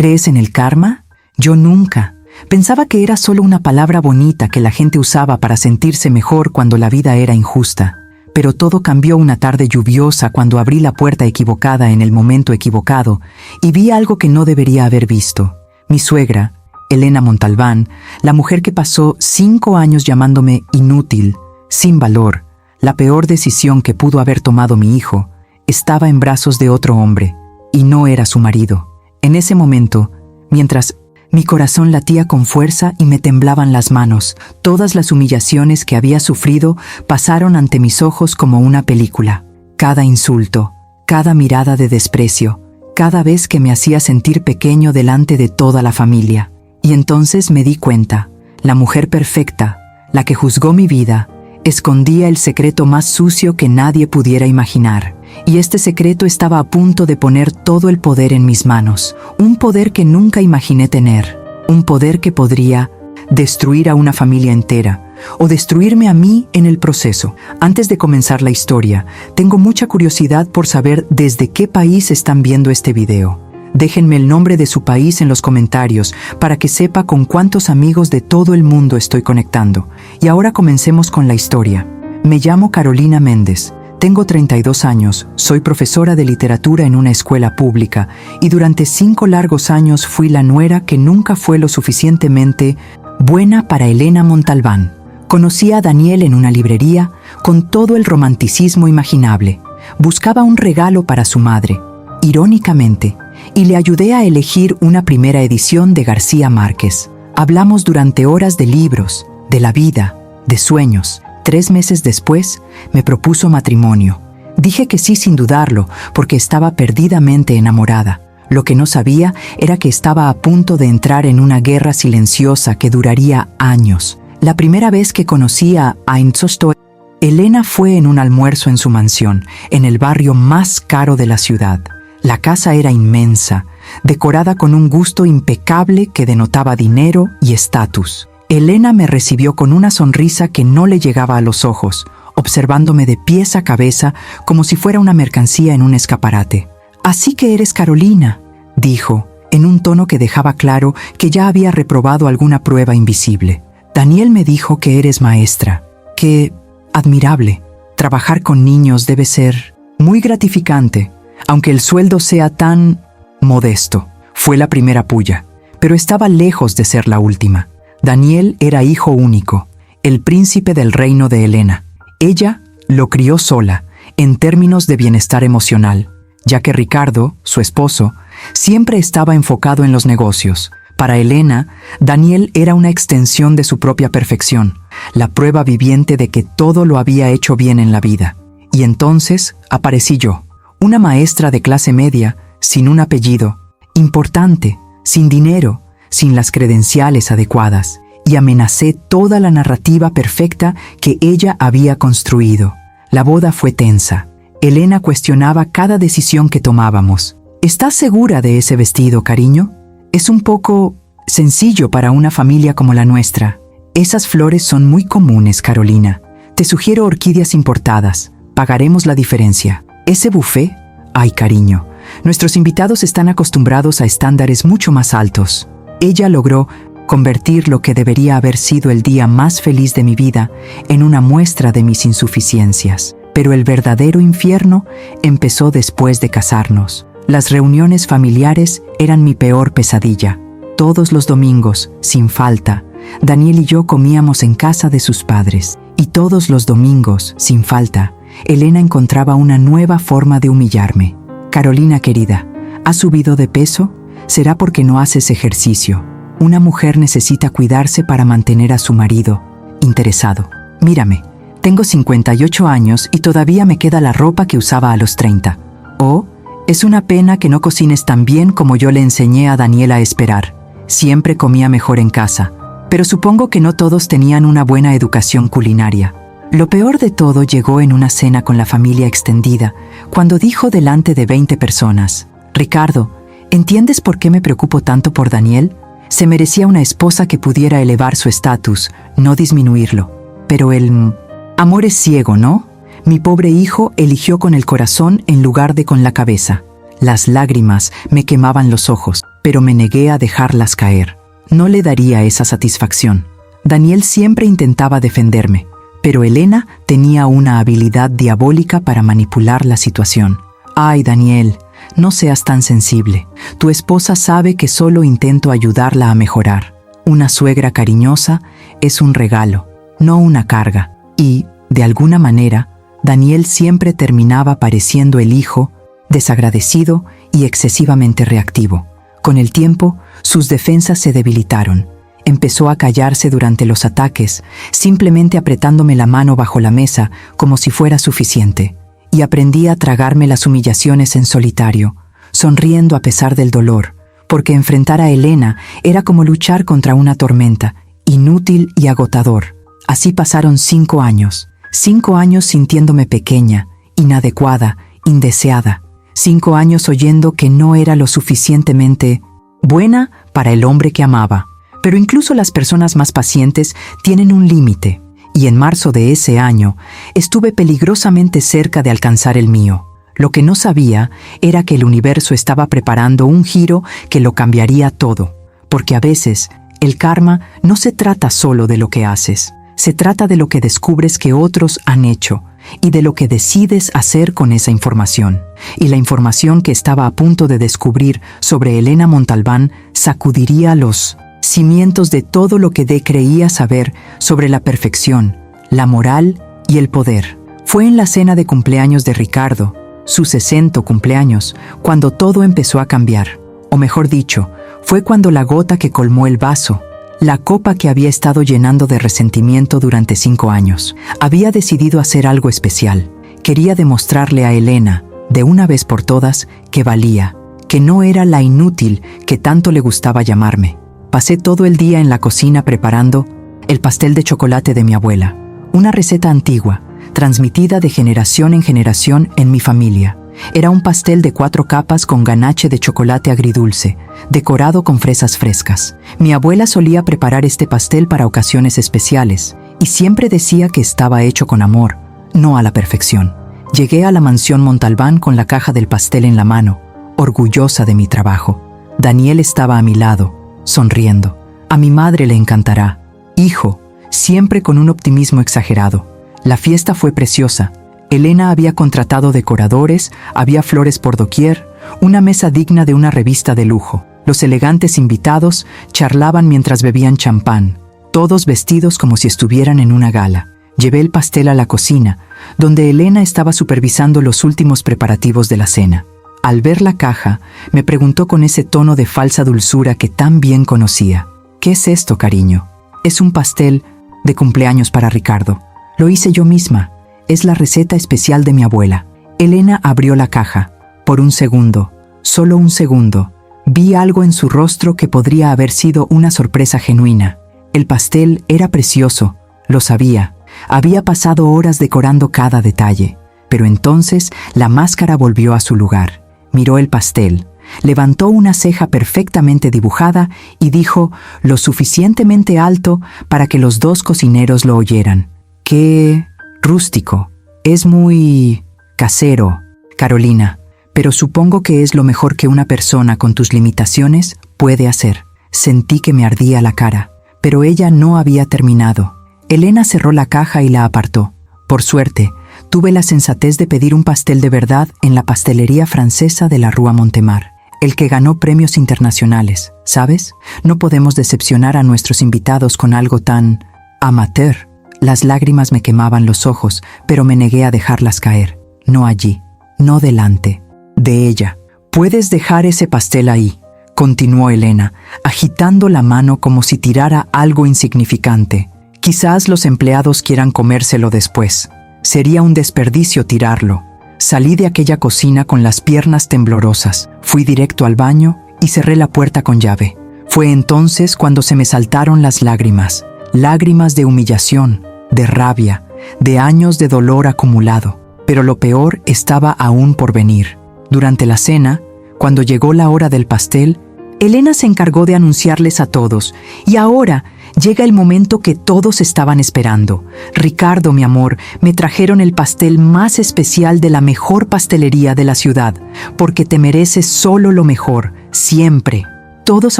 ¿Crees en el karma? Yo nunca. Pensaba que era solo una palabra bonita que la gente usaba para sentirse mejor cuando la vida era injusta. Pero todo cambió una tarde lluviosa cuando abrí la puerta equivocada en el momento equivocado y vi algo que no debería haber visto. Mi suegra, Elena Montalbán, la mujer que pasó 5 años llamándome inútil, sin valor, la peor decisión que pudo haber tomado mi hijo, estaba en brazos de otro hombre, y no era su marido. En ese momento, mientras mi corazón latía con fuerza y me temblaban las manos, todas las humillaciones que había sufrido pasaron ante mis ojos como una película. Cada insulto, cada mirada de desprecio, cada vez que me hacía sentir pequeño delante de toda la familia. Y entonces me di cuenta, la mujer perfecta, la que juzgó mi vida, escondía el secreto más sucio que nadie pudiera imaginar. Y este secreto estaba a punto de poner todo el poder en mis manos, un poder que nunca imaginé tener, un poder que podría destruir a una familia entera, o destruirme a mí en el proceso. Antes de comenzar la historia, tengo mucha curiosidad por saber desde qué país están viendo este video. Déjenme el nombre de su país en los comentarios para que sepa con cuántos amigos de todo el mundo estoy conectando. Y ahora comencemos con la historia. Me llamo Carolina Méndez. Tengo 32 años, soy profesora de literatura en una escuela pública y durante 5 largos años fui la nuera que nunca fue lo suficientemente buena para Elena Montalbán. Conocí a Daniel en una librería con todo el romanticismo imaginable. Buscaba un regalo para su madre, irónicamente, y le ayudé a elegir una primera edición de García Márquez. Hablamos durante horas de libros, de la vida, de sueños. 3 meses después, me propuso matrimonio. Dije que sí sin dudarlo, porque estaba perdidamente enamorada. Lo que no sabía era que estaba a punto de entrar en una guerra silenciosa que duraría años. La primera vez que conocí a Ainzostoy, Elena fue en un almuerzo en su mansión, en el barrio más caro de la ciudad. La casa era inmensa, decorada con un gusto impecable que denotaba dinero y estatus. Elena me recibió con una sonrisa que no le llegaba a los ojos, observándome de pies a cabeza como si fuera una mercancía en un escaparate. «Así que eres Carolina», dijo, en un tono que dejaba claro que ya había reprobado alguna prueba invisible. «Daniel me dijo que eres maestra, que, admirable, trabajar con niños debe ser muy gratificante, aunque el sueldo sea tan modesto». Fue la primera puya, pero estaba lejos de ser la última. Daniel era hijo único, el príncipe del reino de Elena. Ella lo crió sola, en términos de bienestar emocional, ya que Ricardo, su esposo, siempre estaba enfocado en los negocios. Para Elena, Daniel era una extensión de su propia perfección, la prueba viviente de que todo lo había hecho bien en la vida. Y entonces aparecí yo, una maestra de clase media, sin un apellido, importante, sin dinero, sin las credenciales adecuadas, y amenacé toda la narrativa perfecta que ella había construido. La boda fue tensa. Elena cuestionaba cada decisión que tomábamos. ¿Estás segura de ese vestido, cariño? Es un poco sencillo para una familia como la nuestra. Esas flores son muy comunes, Carolina. Te sugiero orquídeas importadas. Pagaremos la diferencia. ¿Ese buffet? Ay, cariño. Nuestros invitados están acostumbrados a estándares mucho más altos. Ella logró convertir lo que debería haber sido el día más feliz de mi vida en una muestra de mis insuficiencias. Pero el verdadero infierno empezó después de casarnos. Las reuniones familiares eran mi peor pesadilla. Todos los domingos, sin falta, Daniel y yo comíamos en casa de sus padres. Y todos los domingos, sin falta, Elena encontraba una nueva forma de humillarme. Carolina querida, ¿has subido de peso? Será porque no haces ejercicio. Una mujer necesita cuidarse para mantener a su marido interesado. Mírame, tengo 58 años y todavía me queda la ropa que usaba a los 30. Oh, es una pena que no cocines tan bien como yo le enseñé a Daniel a esperar. Siempre comía mejor en casa, pero supongo que no todos tenían una buena educación culinaria. Lo peor de todo llegó en una cena con la familia extendida, cuando dijo delante de 20 personas: «Ricardo, ¿entiendes por qué me preocupo tanto por Daniel? Se merecía una esposa que pudiera elevar su estatus, no disminuirlo. Pero el amor es ciego, ¿no? Mi pobre hijo eligió con el corazón en lugar de con la cabeza». Las lágrimas me quemaban los ojos. pero me negué a dejarlas caer. No le daría esa satisfacción. Daniel siempre intentaba defenderme, pero Elena tenía una habilidad diabólica para manipular la situación. «Ay, Daniel, no seas tan sensible. Tu esposa sabe que solo intento ayudarla a mejorar. Una suegra cariñosa es un regalo, no una carga». Y, de alguna manera, Daniel siempre terminaba pareciendo el hijo, desagradecido y excesivamente reactivo. Con el tiempo, sus defensas se debilitaron. Empezó a callarse durante los ataques, simplemente apretándome la mano bajo la mesa como si fuera suficiente. Y aprendí a tragarme las humillaciones en solitario, sonriendo a pesar del dolor, porque enfrentar a Elena era como luchar contra una tormenta, inútil y agotador. Así pasaron 5 años. 5 años sintiéndome pequeña, inadecuada, indeseada. 5 años oyendo que no era lo suficientemente buena para el hombre que amaba. Pero incluso las personas más pacientes tienen un límite, y en marzo de ese año estuve peligrosamente cerca de alcanzar el mío. Lo que no sabía era que el universo estaba preparando un giro que lo cambiaría todo, porque a veces el karma no se trata solo de lo que haces, se trata de lo que descubres que otros han hecho y de lo que decides hacer con esa información. Y la información que estaba a punto de descubrir sobre Elena Montalbán sacudiría los cimientos de todo lo que creía saber sobre la perfección, la moral y el poder. Fue en la cena de cumpleaños de Ricardo, su 60º cumpleaños, cuando todo empezó a cambiar. O mejor dicho, fue cuando la gota que colmó el vaso, la copa que había estado llenando de resentimiento durante 5 años. Había decidido hacer algo especial. Quería demostrarle a Elena, de una vez por todas, que valía, que no era la inútil que tanto le gustaba llamarme. Pasé todo el día en la cocina preparando el pastel de chocolate de mi abuela, una receta antigua, transmitida de generación en generación en mi familia. Era un pastel de 4 capas con ganache de chocolate agridulce, decorado con fresas frescas. Mi abuela solía preparar este pastel para ocasiones especiales, y siempre decía que estaba hecho con amor, no a la perfección. Llegué a la mansión Montalbán con la caja del pastel en la mano, orgullosa de mi trabajo. Daniel estaba a mi lado, sonriendo. «A mi madre le encantará, hijo», siempre con un optimismo exagerado. La fiesta fue preciosa. Elena había contratado decoradores, había flores por doquier, una mesa digna de una revista de lujo. Los elegantes invitados charlaban mientras bebían champán, todos vestidos como si estuvieran en una gala. Llevé el pastel a la cocina, donde Elena estaba supervisando los últimos preparativos de la cena. Al ver la caja, me preguntó con ese tono de falsa dulzura que tan bien conocía: «¿Qué es esto, cariño?» «Es un pastel de cumpleaños para Ricardo. Lo hice yo misma. Es la receta especial de mi abuela». Elena abrió la caja. Por un segundo, solo un segundo, vi algo en su rostro que podría haber sido una sorpresa genuina. El pastel era precioso, lo sabía. Había pasado horas decorando cada detalle. Pero entonces la máscara volvió a su lugar. Miró el pastel, levantó una ceja perfectamente dibujada y dijo lo suficientemente alto para que los 2 cocineros lo oyeran: «Qué rústico. Es muy casero, Carolina, pero supongo que es lo mejor que una persona con tus limitaciones puede hacer». Sentí que me ardía la cara, pero ella no había terminado. Elena cerró la caja y la apartó. Por suerte, tuve la sensatez de pedir un pastel de verdad en la pastelería francesa de la Rua Montemar, el que ganó premios internacionales, ¿sabes? No podemos decepcionar a nuestros invitados con algo tan amateur. Las lágrimas me quemaban los ojos, pero me negué a dejarlas caer. No allí, no delante de ella. «Puedes dejar ese pastel ahí», continuó Elena, agitando la mano como si tirara algo insignificante. «Quizás los empleados quieran comérselo después. Sería un desperdicio tirarlo». Salí de aquella cocina con las piernas temblorosas. Fui directo al baño y cerré la puerta con llave. Fue entonces cuando se me saltaron las lágrimas. Lágrimas de humillación, de rabia, de años de dolor acumulado. Pero lo peor estaba aún por venir. Durante la cena, cuando llegó la hora del pastel, Elena se encargó de anunciarles a todos: «Y ahora llega el momento que todos estaban esperando. Ricardo, mi amor, me trajeron el pastel más especial de la mejor pastelería de la ciudad, porque te mereces solo lo mejor, siempre». Todos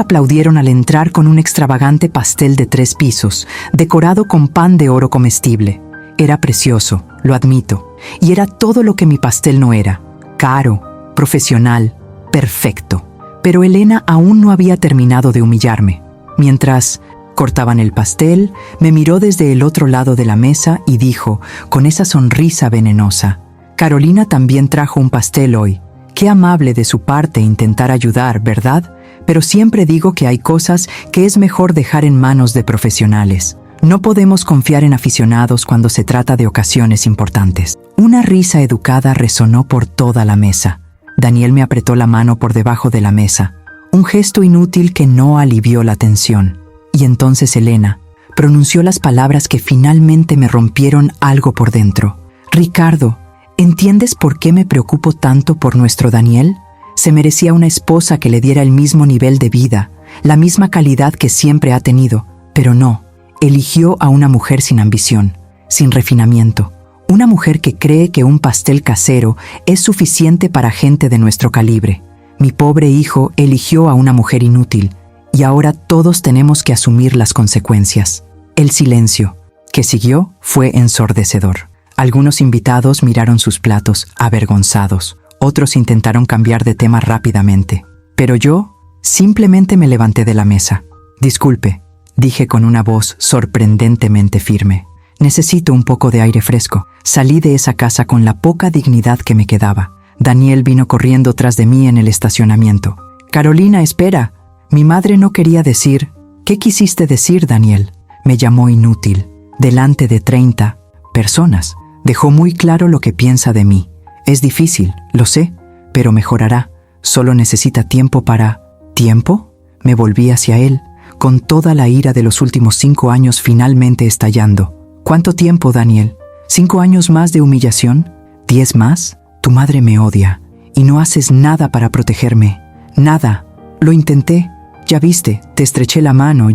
aplaudieron al entrar con un extravagante pastel de 3 pisos, decorado con pan de oro comestible. Era precioso, lo admito, y era todo lo que mi pastel no era: caro, profesional, perfecto. Pero Elena aún no había terminado de humillarme. Mientras cortaban el pastel, me miró desde el otro lado de la mesa y dijo, con esa sonrisa venenosa: Carolina también trajo un pastel hoy. Qué amable de su parte intentar ayudar, ¿verdad? Pero siempre digo que hay cosas que es mejor dejar en manos de profesionales. No podemos confiar en aficionados cuando se trata de ocasiones importantes. Una risa educada resonó por toda la mesa. Daniel me apretó la mano por debajo de la mesa, un gesto inútil que no alivió la tensión. Y entonces Elena pronunció las palabras que finalmente me rompieron algo por dentro. Ricardo, ¿entiendes por qué me preocupo tanto por nuestro Daniel? Se merecía una esposa que le diera el mismo nivel de vida, la misma calidad que siempre ha tenido, pero no. Eligió a una mujer sin ambición, sin refinamiento. Una mujer que cree que un pastel casero es suficiente para gente de nuestro calibre. Mi pobre hijo eligió a una mujer inútil, y ahora todos tenemos que asumir las consecuencias. El silencio que siguió fue ensordecedor. Algunos invitados miraron sus platos, avergonzados. Otros intentaron cambiar de tema rápidamente. Pero yo simplemente me levanté de la mesa. Disculpe, dije con una voz sorprendentemente firme. Necesito un poco de aire fresco. Salí de esa casa con la poca dignidad que me quedaba. Daniel vino corriendo tras de mí en el estacionamiento. Carolina, espera. Mi madre no quería decir. ¿Qué quisiste decir, Daniel? Me llamó inútil. Delante de 30 personas. Dejó muy claro lo que piensa de mí. Es difícil, lo sé, pero mejorará. Solo necesita tiempo para... ¿Tiempo? Me volví hacia él, con toda la ira de los últimos 5 años finalmente estallando. ¿Cuánto tiempo, Daniel? ¿5 años más de humillación? ¿10 más? Tu madre me odia, y no haces nada para protegerme. Nada. Lo intenté. Ya viste, te estreché la mano.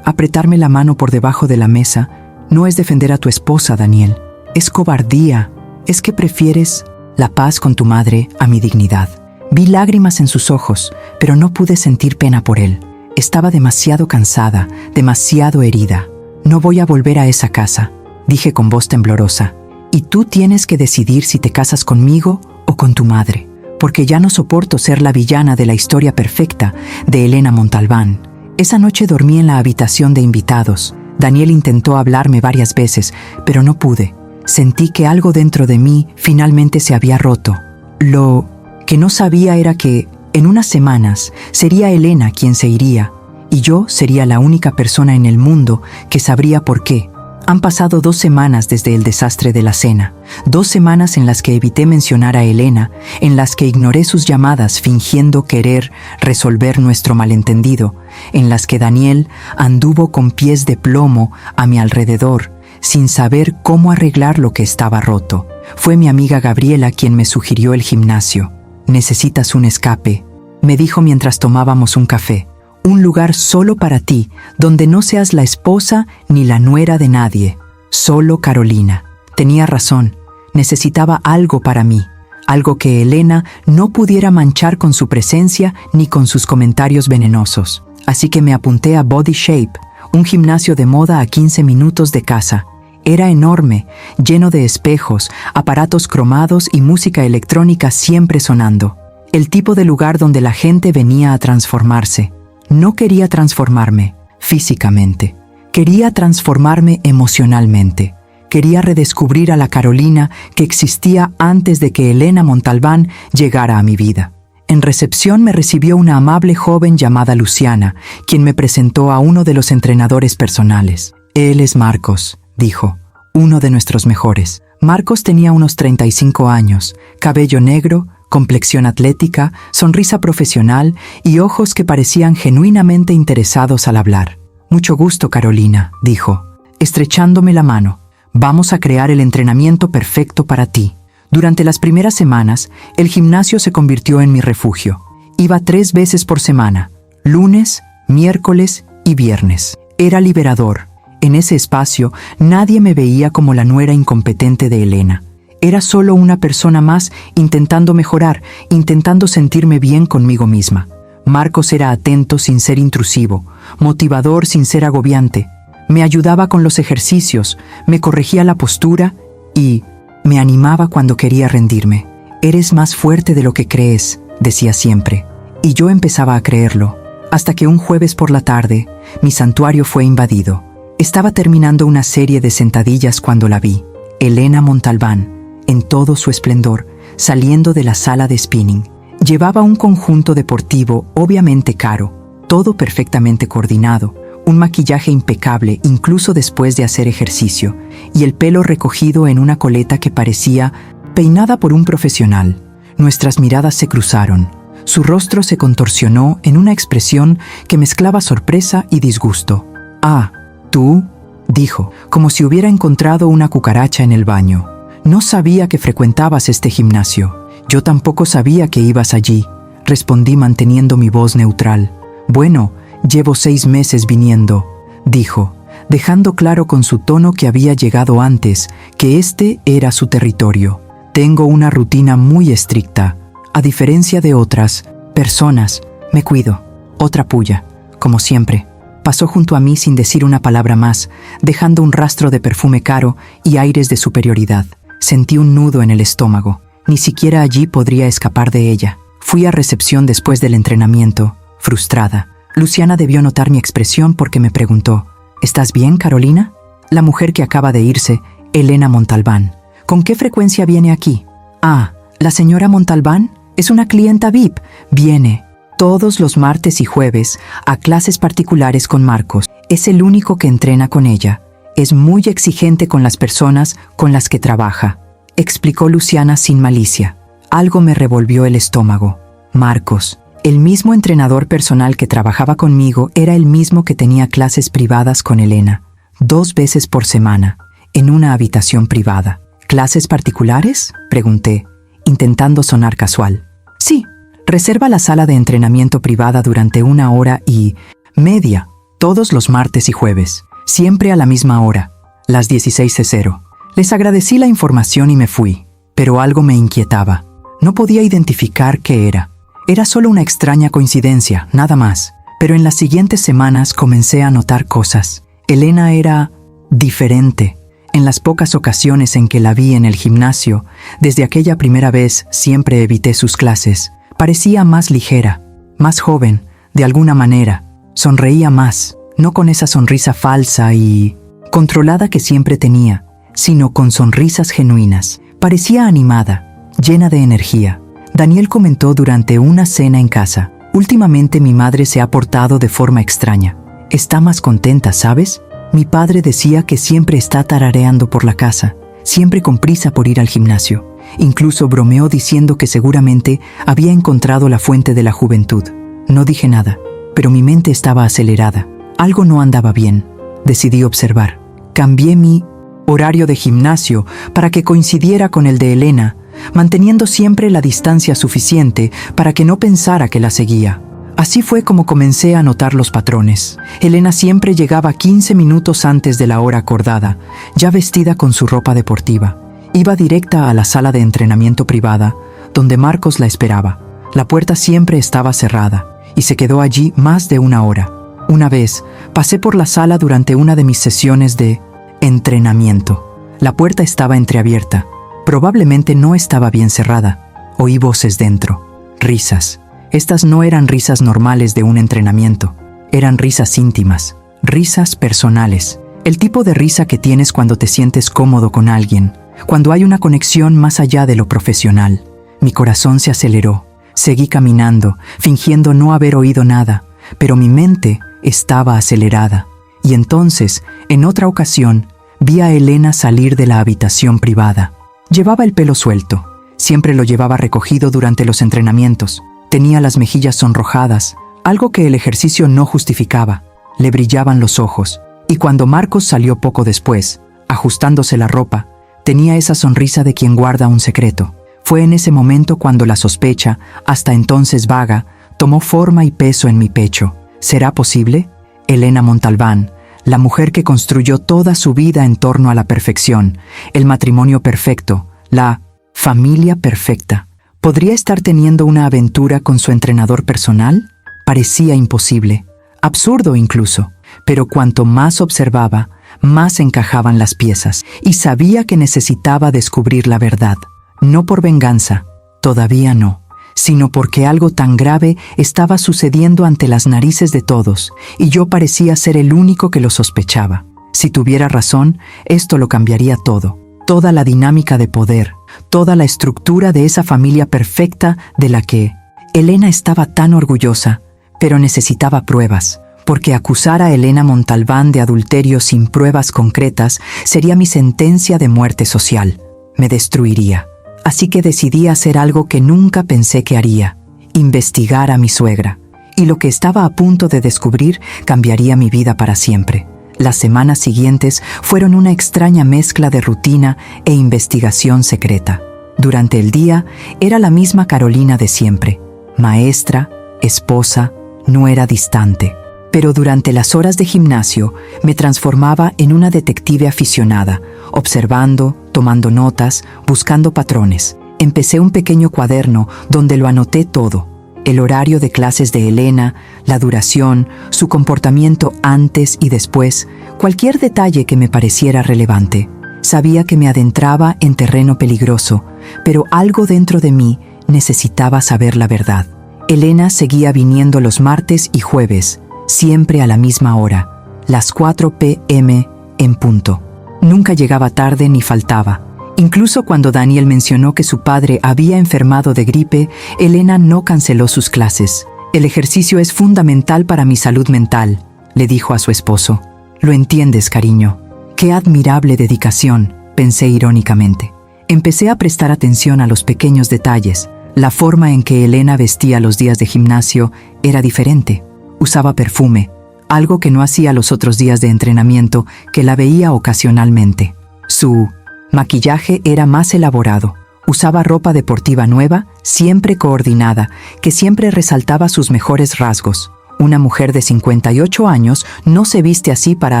Apretarme la mano por debajo de la mesa no es defender a tu esposa, Daniel. Es cobardía. Es que prefieres la paz con tu madre a mi dignidad. Vi lágrimas en sus ojos, pero no pude sentir pena por él. Estaba demasiado cansada, demasiado herida. No voy a volver a esa casa, dije con voz temblorosa. Y tú tienes que decidir si te casas conmigo o con tu madre, porque ya no soporto ser la villana de la historia perfecta de Elena Montalbán. Esa noche dormí en la habitación de invitados. Daniel intentó hablarme varias veces, pero no pude. Sentí que algo dentro de mí finalmente se había roto. Lo que no sabía era que, en unas semanas, sería Elena quien se iría, y yo sería la única persona en el mundo que sabría por qué. Han pasado 2 semanas desde el desastre de la cena, 2 semanas en las que evité mencionar a Elena, en las que ignoré sus llamadas fingiendo querer resolver nuestro malentendido, en las que Daniel anduvo con pies de plomo a mi alrededor, sin saber cómo arreglar lo que estaba roto. Fue mi amiga Gabriela quien me sugirió el gimnasio. Necesitas un escape, me dijo mientras tomábamos un café. Un lugar solo para ti, donde no seas la esposa ni la nuera de nadie. Solo Carolina. Tenía razón. Necesitaba algo para mí. Algo que Elena no pudiera manchar con su presencia ni con sus comentarios venenosos. Así que me apunté a Body Shape, un gimnasio de moda a 15 minutos de casa. Era enorme, lleno de espejos, aparatos cromados y música electrónica siempre sonando. El tipo de lugar donde la gente venía a transformarse. No quería transformarme físicamente. Quería transformarme emocionalmente. Quería redescubrir a la Carolina que existía antes de que Elena Montalbán llegara a mi vida. En recepción me recibió una amable joven llamada Luciana, quien me presentó a uno de los entrenadores personales. Él es Marcos, dijo, uno de nuestros mejores. Marcos tenía unos 35 años, cabello negro, complexión atlética, sonrisa profesional y ojos que parecían genuinamente interesados al hablar. Mucho gusto, Carolina, dijo, estrechándome la mano. Vamos a crear el entrenamiento perfecto para ti. Durante las primeras semanas, el gimnasio se convirtió en mi refugio. Iba 3 veces por semana, lunes, miércoles y viernes. Era liberador. En ese espacio, nadie me veía como la nuera incompetente de Elena. Era solo una persona más intentando mejorar, intentando sentirme bien conmigo misma. Marcos era atento sin ser intrusivo, motivador sin ser agobiante. Me ayudaba con los ejercicios, me corregía la postura y me animaba cuando quería rendirme. «Eres más fuerte de lo que crees», decía siempre. Y yo empezaba a creerlo, hasta que un jueves por la tarde, mi santuario fue invadido. Estaba terminando una serie de sentadillas cuando la vi. Elena Montalbán, en todo su esplendor, saliendo de la sala de spinning. Llevaba un conjunto deportivo obviamente caro, todo perfectamente coordinado, un maquillaje impecable incluso después de hacer ejercicio, y el pelo recogido en una coleta que parecía peinada por un profesional. Nuestras miradas se cruzaron. Su rostro se contorsionó en una expresión que mezclaba sorpresa y disgusto. «Ah, ¿tú?», dijo, como si hubiera encontrado una cucaracha en el baño. «No sabía que frecuentabas este gimnasio». «Yo tampoco sabía que ibas allí», respondí manteniendo mi voz neutral. «Bueno, llevo 6 meses viniendo», dijo, dejando claro con su tono que había llegado antes, que este era su territorio. «Tengo una rutina muy estricta. A diferencia de otras personas, me cuido». Otra puya, como siempre. Pasó junto a mí sin decir una palabra más, dejando un rastro de perfume caro y aires de superioridad. Sentí un nudo en el estómago. Ni siquiera allí podría escapar de ella. Fui a recepción después del entrenamiento, frustrada. Luciana debió notar mi expresión porque me preguntó: «¿Estás bien, Carolina?». La mujer que acaba de irse, Elena Montalbán. «¿Con qué frecuencia viene aquí?». «Ah, la señora Montalbán es una clienta VIP. Viene todos los martes y jueves a clases particulares con Marcos. Es el único que entrena con ella. Es muy exigente con las personas con las que trabaja», explicó Luciana sin malicia. Algo me revolvió el estómago. Marcos, el mismo entrenador personal que trabajaba conmigo, era el mismo que tenía clases privadas con Elena, 2 veces por semana, en una habitación privada. «¿Clases particulares?», pregunté, intentando sonar casual. «Sí, reserva la sala de entrenamiento privada durante 1 hora y media, todos los martes y jueves, siempre a la misma hora, las 16:00. Les agradecí la información y me fui, pero algo me inquietaba. No podía identificar qué era. Era solo una extraña coincidencia, nada más. Pero en las siguientes semanas comencé a notar cosas. Elena era diferente. En las pocas ocasiones en que la vi en el gimnasio, desde aquella primera vez siempre evité sus clases. Parecía más ligera, más joven, de alguna manera. Sonreía más, no con esa sonrisa falsa y controlada que siempre tenía, sino con sonrisas genuinas. Parecía animada, llena de energía. Daniel comentó durante una cena en casa: «Últimamente mi madre se ha portado de forma extraña. Está más contenta, ¿sabes? Mi padre decía que siempre está tarareando por la casa, siempre con prisa por ir al gimnasio. Incluso bromeó diciendo que seguramente había encontrado la fuente de la juventud». No dije nada, pero mi mente estaba acelerada. Algo no andaba bien. Decidí observar. Cambié mi horario de gimnasio para que coincidiera con el de Elena, manteniendo siempre la distancia suficiente para que no pensara que la seguía. Así fue como comencé a notar los patrones. Elena siempre llegaba 15 minutos antes de la hora acordada, ya vestida con su ropa deportiva. Iba directa a la sala de entrenamiento privada, donde Marcos la esperaba. La puerta siempre estaba cerrada, y se quedó allí más de 1 hora. Una vez, pasé por la sala durante una de mis sesiones de entrenamiento. La puerta estaba entreabierta. Probablemente no estaba bien cerrada. Oí voces dentro. Risas. Estas no eran risas normales de un entrenamiento. Eran risas íntimas. Risas personales. El tipo de risa que tienes cuando te sientes cómodo con alguien. Cuando hay una conexión más allá de lo profesional. Mi corazón se aceleró. Seguí caminando, fingiendo no haber oído nada. Pero mi mente estaba acelerada. Y entonces, en otra ocasión, vi a Elena salir de la habitación privada. Llevaba el pelo suelto. Siempre lo llevaba recogido durante los entrenamientos. Tenía las mejillas sonrojadas, algo que el ejercicio no justificaba. Le brillaban los ojos. Y cuando Marcos salió poco después, ajustándose la ropa, tenía esa sonrisa de quien guarda un secreto. Fue en ese momento cuando la sospecha, hasta entonces vaga, tomó forma y peso en mi pecho. ¿Será posible? Elena Montalbán, la mujer que construyó toda su vida en torno a la perfección, el matrimonio perfecto, la familia perfecta, ¿podría estar teniendo una aventura con su entrenador personal? parecía imposible, absurdo incluso, pero cuanto más observaba, más encajaban las piezas, y sabía que necesitaba descubrir la verdad, no por venganza, todavía no, sino porque algo tan grave estaba sucediendo ante las narices de todos, y yo parecía ser el único que lo sospechaba. Si tuviera razón, esto lo cambiaría todo, toda la dinámica de poder, toda la estructura de esa familia perfecta de la que Elena estaba tan orgullosa, pero necesitaba pruebas, porque acusar a Elena Montalbán de adulterio sin pruebas concretas sería mi sentencia de muerte social. Me destruiría. Así que decidí hacer algo que nunca pensé que haría: investigar a mi suegra. Y lo que estaba a punto de descubrir cambiaría mi vida para siempre. Las semanas siguientes fueron una extraña mezcla de rutina e investigación secreta. Durante el día era la misma Carolina de siempre, maestra, esposa, nuera distante. Pero durante las horas de gimnasio me transformaba en una detective aficionada, observando, tomando notas, buscando patrones. Empecé un pequeño cuaderno donde lo anoté todo: el horario de clases de Elena, la duración, su comportamiento antes y después, cualquier detalle que me pareciera relevante. Sabía que me adentraba en terreno peligroso, pero algo dentro de mí necesitaba saber la verdad. Elena seguía viniendo los martes y jueves, siempre a la misma hora, las 4 p.m. en punto. Nunca llegaba tarde ni faltaba. Incluso cuando Daniel mencionó que su padre había enfermado de gripe, Elena no canceló sus clases. «El ejercicio es fundamental para mi salud mental», le dijo a su esposo. «Lo entiendes, cariño». «Qué admirable dedicación», pensé irónicamente. Empecé a prestar atención a los pequeños detalles. La forma en que Elena vestía los días de gimnasio era diferente. Usaba perfume, algo que no hacía los otros días de entrenamiento, que la veía ocasionalmente. Su maquillaje era más elaborado. Usaba ropa deportiva nueva, siempre coordinada, que siempre resaltaba sus mejores rasgos. Una mujer de 58 años no se viste así para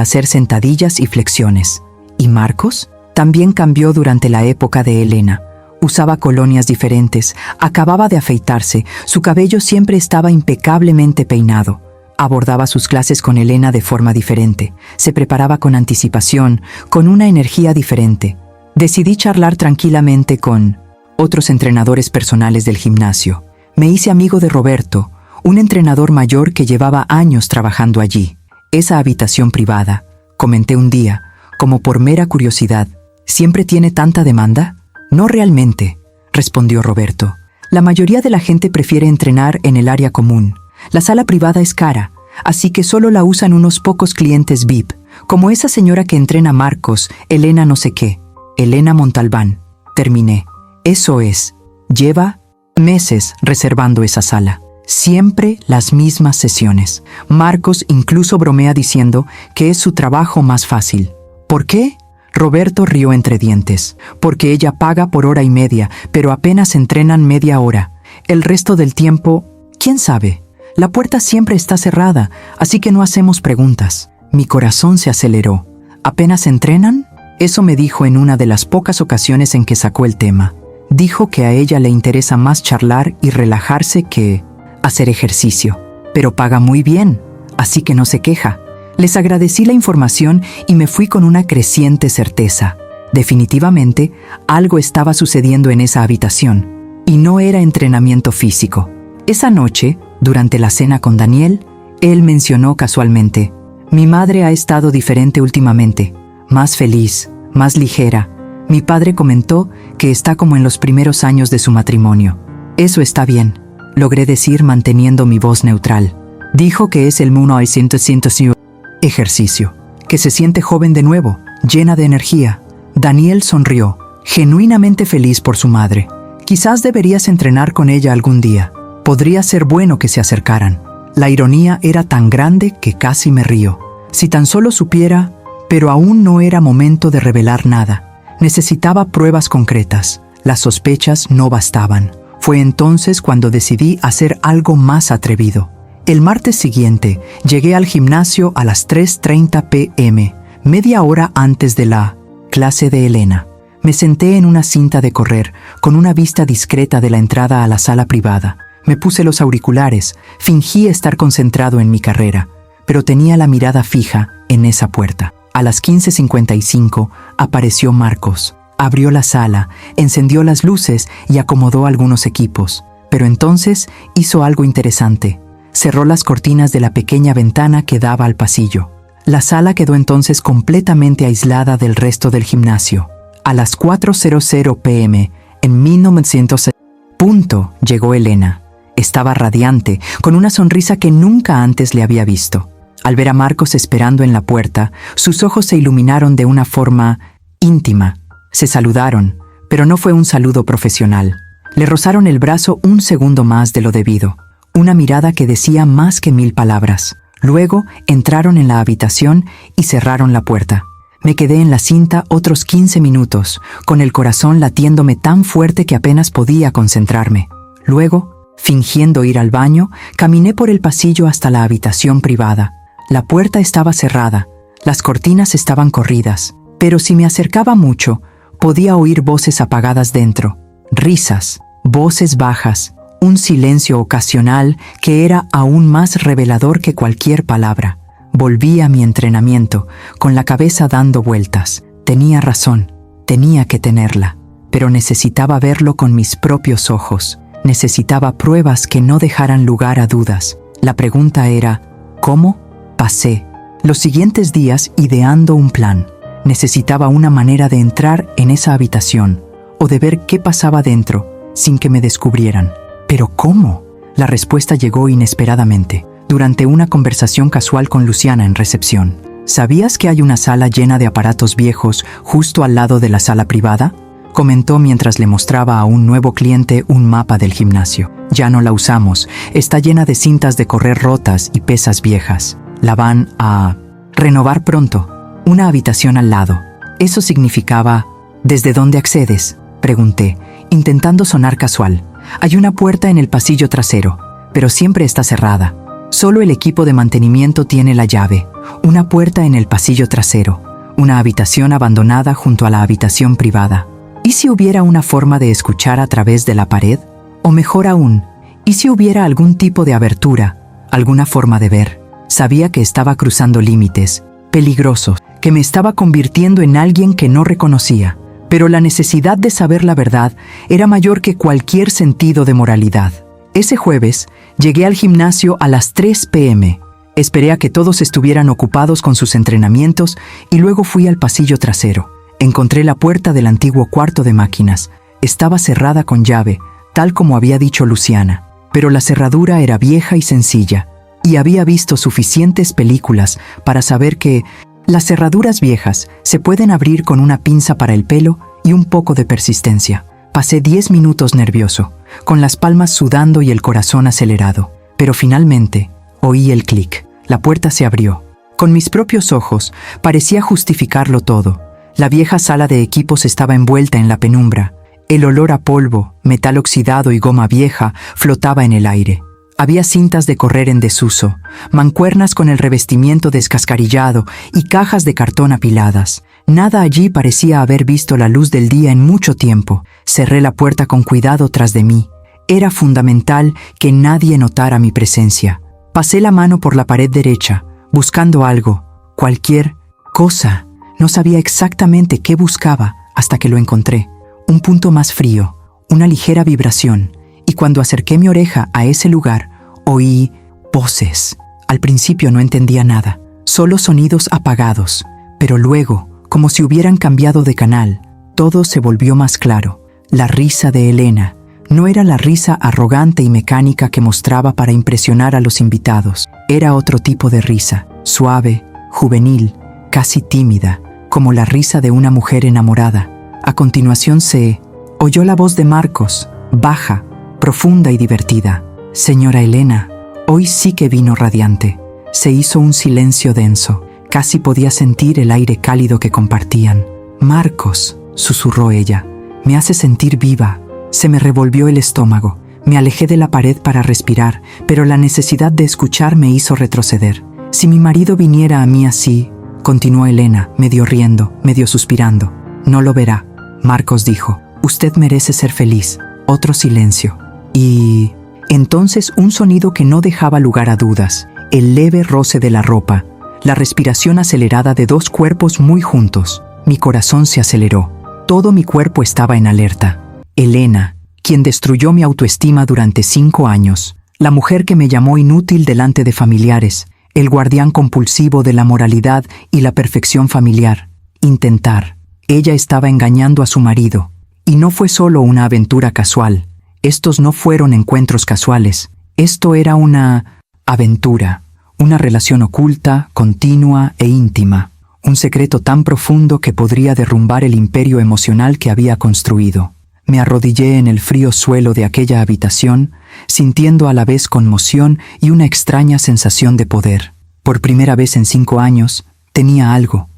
hacer sentadillas y flexiones. ¿Y Marcos? También cambió durante la época de Elena. Usaba colonias diferentes, acababa de afeitarse, su cabello siempre estaba impecablemente peinado. Abordaba sus clases con Elena de forma diferente, se preparaba con anticipación, con una energía diferente. Decidí charlar tranquilamente con otros entrenadores personales del gimnasio. Me hice amigo de Roberto, un entrenador mayor que llevaba años trabajando allí. «Esa habitación privada», comenté un día, como por mera curiosidad, «¿siempre tiene tanta demanda?» «No realmente», respondió Roberto. «La mayoría de la gente prefiere entrenar en el área común. La sala privada es cara, así que solo la usan unos pocos clientes VIP, como esa señora que entrena a Marcos, Elena no sé qué, Elena Montalbán». Terminé. «Eso es. Lleva meses reservando esa sala. Siempre las mismas sesiones. Marcos incluso bromea diciendo que es su trabajo más fácil». «¿Por qué?». Roberto rió entre dientes. «Porque ella paga por hora y media, pero apenas entrenan media hora. El resto del tiempo, ¿quién sabe? La puerta siempre está cerrada, así que no hacemos preguntas». Mi corazón se aceleró. «¿Apenas entrenan?». Eso me dijo en una de las pocas ocasiones en que sacó el tema. Dijo que a ella le interesa más charlar y relajarse que hacer ejercicio. Pero paga muy bien, así que no se queja. Les agradecí la información y me fui con una creciente certeza. Definitivamente, algo estaba sucediendo en esa habitación, y no era entrenamiento físico. Esa noche, durante la cena con Daniel, él mencionó casualmente: «Mi madre ha estado diferente últimamente, más feliz, más ligera. Mi padre comentó que está como en los primeros años de su matrimonio». «Eso está bien», logré decir manteniendo mi voz neutral. «Dijo que es el 1900 ejercicio, que se siente joven de nuevo, llena de energía». Daniel sonrió, genuinamente feliz por su madre. «Quizás deberías entrenar con ella algún día. Podría ser bueno que se acercaran». La ironía era tan grande que casi me río. Si tan solo supiera, pero aún no era momento de revelar nada. Necesitaba pruebas concretas. Las sospechas no bastaban. Fue entonces cuando decidí hacer algo más atrevido. El martes siguiente llegué al gimnasio a las 3:30 p.m., media hora antes de la clase de Elena. Me senté en una cinta de correr, con una vista discreta de la entrada a la sala privada. Me puse los auriculares, fingí estar concentrado en mi carrera, pero tenía la mirada fija en esa puerta. A las 15:55 apareció Marcos. Abrió la sala, encendió las luces y acomodó algunos equipos. Pero entonces hizo algo interesante. Cerró las cortinas de la pequeña ventana que daba al pasillo. La sala quedó entonces completamente aislada del resto del gimnasio. A las 4:00 p.m., en 1970, llegó Elena. Estaba radiante, con una sonrisa que nunca antes le había visto. Al ver a Marcos esperando en la puerta, sus ojos se iluminaron de una forma íntima. Se saludaron, pero no fue un saludo profesional. Le rozaron el brazo un segundo más de lo debido. Una mirada que decía más que 1000 palabras. Luego entraron en la habitación y cerraron la puerta. Me quedé en la cinta otros 15 minutos, con el corazón latiéndome tan fuerte que apenas podía concentrarme. Luego, fingiendo ir al baño, caminé por el pasillo hasta la habitación privada. La puerta estaba cerrada, las cortinas estaban corridas, pero si me acercaba mucho, podía oír voces apagadas dentro, risas, voces bajas, un silencio ocasional que era aún más revelador que cualquier palabra. Volví a mi entrenamiento, con la cabeza dando vueltas. Tenía razón, tenía que tenerla, pero necesitaba verlo con mis propios ojos. Necesitaba pruebas que no dejaran lugar a dudas. La pregunta era, ¿cómo? Pasé los siguientes días ideando un plan. Necesitaba una manera de entrar en esa habitación o de ver qué pasaba dentro sin que me descubrieran. ¿Pero cómo? La respuesta llegó inesperadamente, durante una conversación casual con Luciana en recepción. ¿Sabías que hay una sala llena de aparatos viejos justo al lado de la sala privada? Comentó mientras le mostraba a un nuevo cliente un mapa del gimnasio. Ya no la usamos, está llena de cintas de correr rotas y pesas viejas. La van a renovar pronto. Una habitación al lado. Eso significaba, ¿desde dónde accedes?, pregunté, intentando sonar casual. Hay una puerta en el pasillo trasero, pero siempre está cerrada. Solo el equipo de mantenimiento tiene la llave. Una puerta en el pasillo trasero. Una habitación abandonada junto a la habitación privada. ¿Y si hubiera una forma de escuchar a través de la pared? O mejor aún, ¿y si hubiera algún tipo de abertura, alguna forma de ver? Sabía que estaba cruzando límites peligrosos, que me estaba convirtiendo en alguien que no reconocía, pero la necesidad de saber la verdad era mayor que cualquier sentido de moralidad. Ese jueves, llegué al gimnasio a las 3 p.m. Esperé a que todos estuvieran ocupados con sus entrenamientos y luego fui al pasillo trasero. Encontré la puerta del antiguo cuarto de máquinas. Estaba cerrada con llave, tal como había dicho Luciana, pero la cerradura era vieja y sencilla, y había visto suficientes películas para saber que las cerraduras viejas se pueden abrir con una pinza para el pelo y un poco de persistencia. Pasé 10 minutos nervioso, con las palmas sudando y el corazón acelerado, pero finalmente oí el clic. La puerta se abrió. Con mis propios ojos parecía justificarlo todo. La vieja sala de equipos estaba envuelta en la penumbra. El olor a polvo, metal oxidado y goma vieja flotaba en el aire. Había cintas de correr en desuso, mancuernas con el revestimiento descascarillado y cajas de cartón apiladas. Nada allí parecía haber visto la luz del día en mucho tiempo. Cerré la puerta con cuidado tras de mí. Era fundamental que nadie notara mi presencia. Pasé la mano por la pared derecha, buscando algo, cualquier cosa. No sabía exactamente qué buscaba hasta que lo encontré. Un punto más frío, una ligera vibración, y cuando acerqué mi oreja a ese lugar, oí voces. Al principio no entendía nada, solo sonidos apagados, pero luego, como si hubieran cambiado de canal, todo se volvió más claro. La risa de Elena no era la risa arrogante y mecánica que mostraba para impresionar a los invitados. Era otro tipo de risa, suave, juvenil, casi tímida, como la risa de una mujer enamorada. A continuación se oyó la voz de Marcos, baja, profunda y divertida. Señora Elena, hoy sí que vino radiante. Se hizo un silencio denso. Casi podía sentir el aire cálido que compartían. Marcos, susurró ella, me hace sentir viva. Se me revolvió el estómago. Me alejé de la pared para respirar, pero la necesidad de escuchar me hizo retroceder. Si mi marido viniera a mí así, continuó Elena, medio riendo, medio suspirando. No lo verá, Marcos dijo. Usted merece ser feliz. Otro silencio. ¿Y Entonces un sonido que no dejaba lugar a dudas, el leve roce de la ropa, la respiración acelerada de dos cuerpos muy juntos. Mi corazón se aceleró. Todo mi cuerpo estaba en alerta. Elena, quien destruyó mi autoestima durante 5 años, la mujer que me llamó inútil delante de familiares, el guardián compulsivo de la moralidad y la perfección familiar. Intentar. Ella estaba engañando a su marido. Y no fue solo una aventura casual. Estos no fueron encuentros casuales. Esto era una aventura, una relación oculta, continua e íntima. Un secreto tan profundo que podría derrumbar el imperio emocional que había construido. Me arrodillé en el frío suelo de aquella habitación, sintiendo a la vez conmoción y una extraña sensación de poder. Por primera vez en 5 años, tenía algo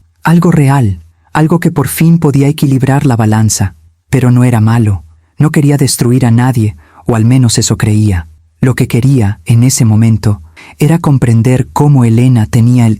real, algo que por fin podía equilibrar la balanza. Pero no era malo, no quería destruir a nadie, o al menos eso creía. Lo que quería, en ese momento, era comprender cómo Elena tenía el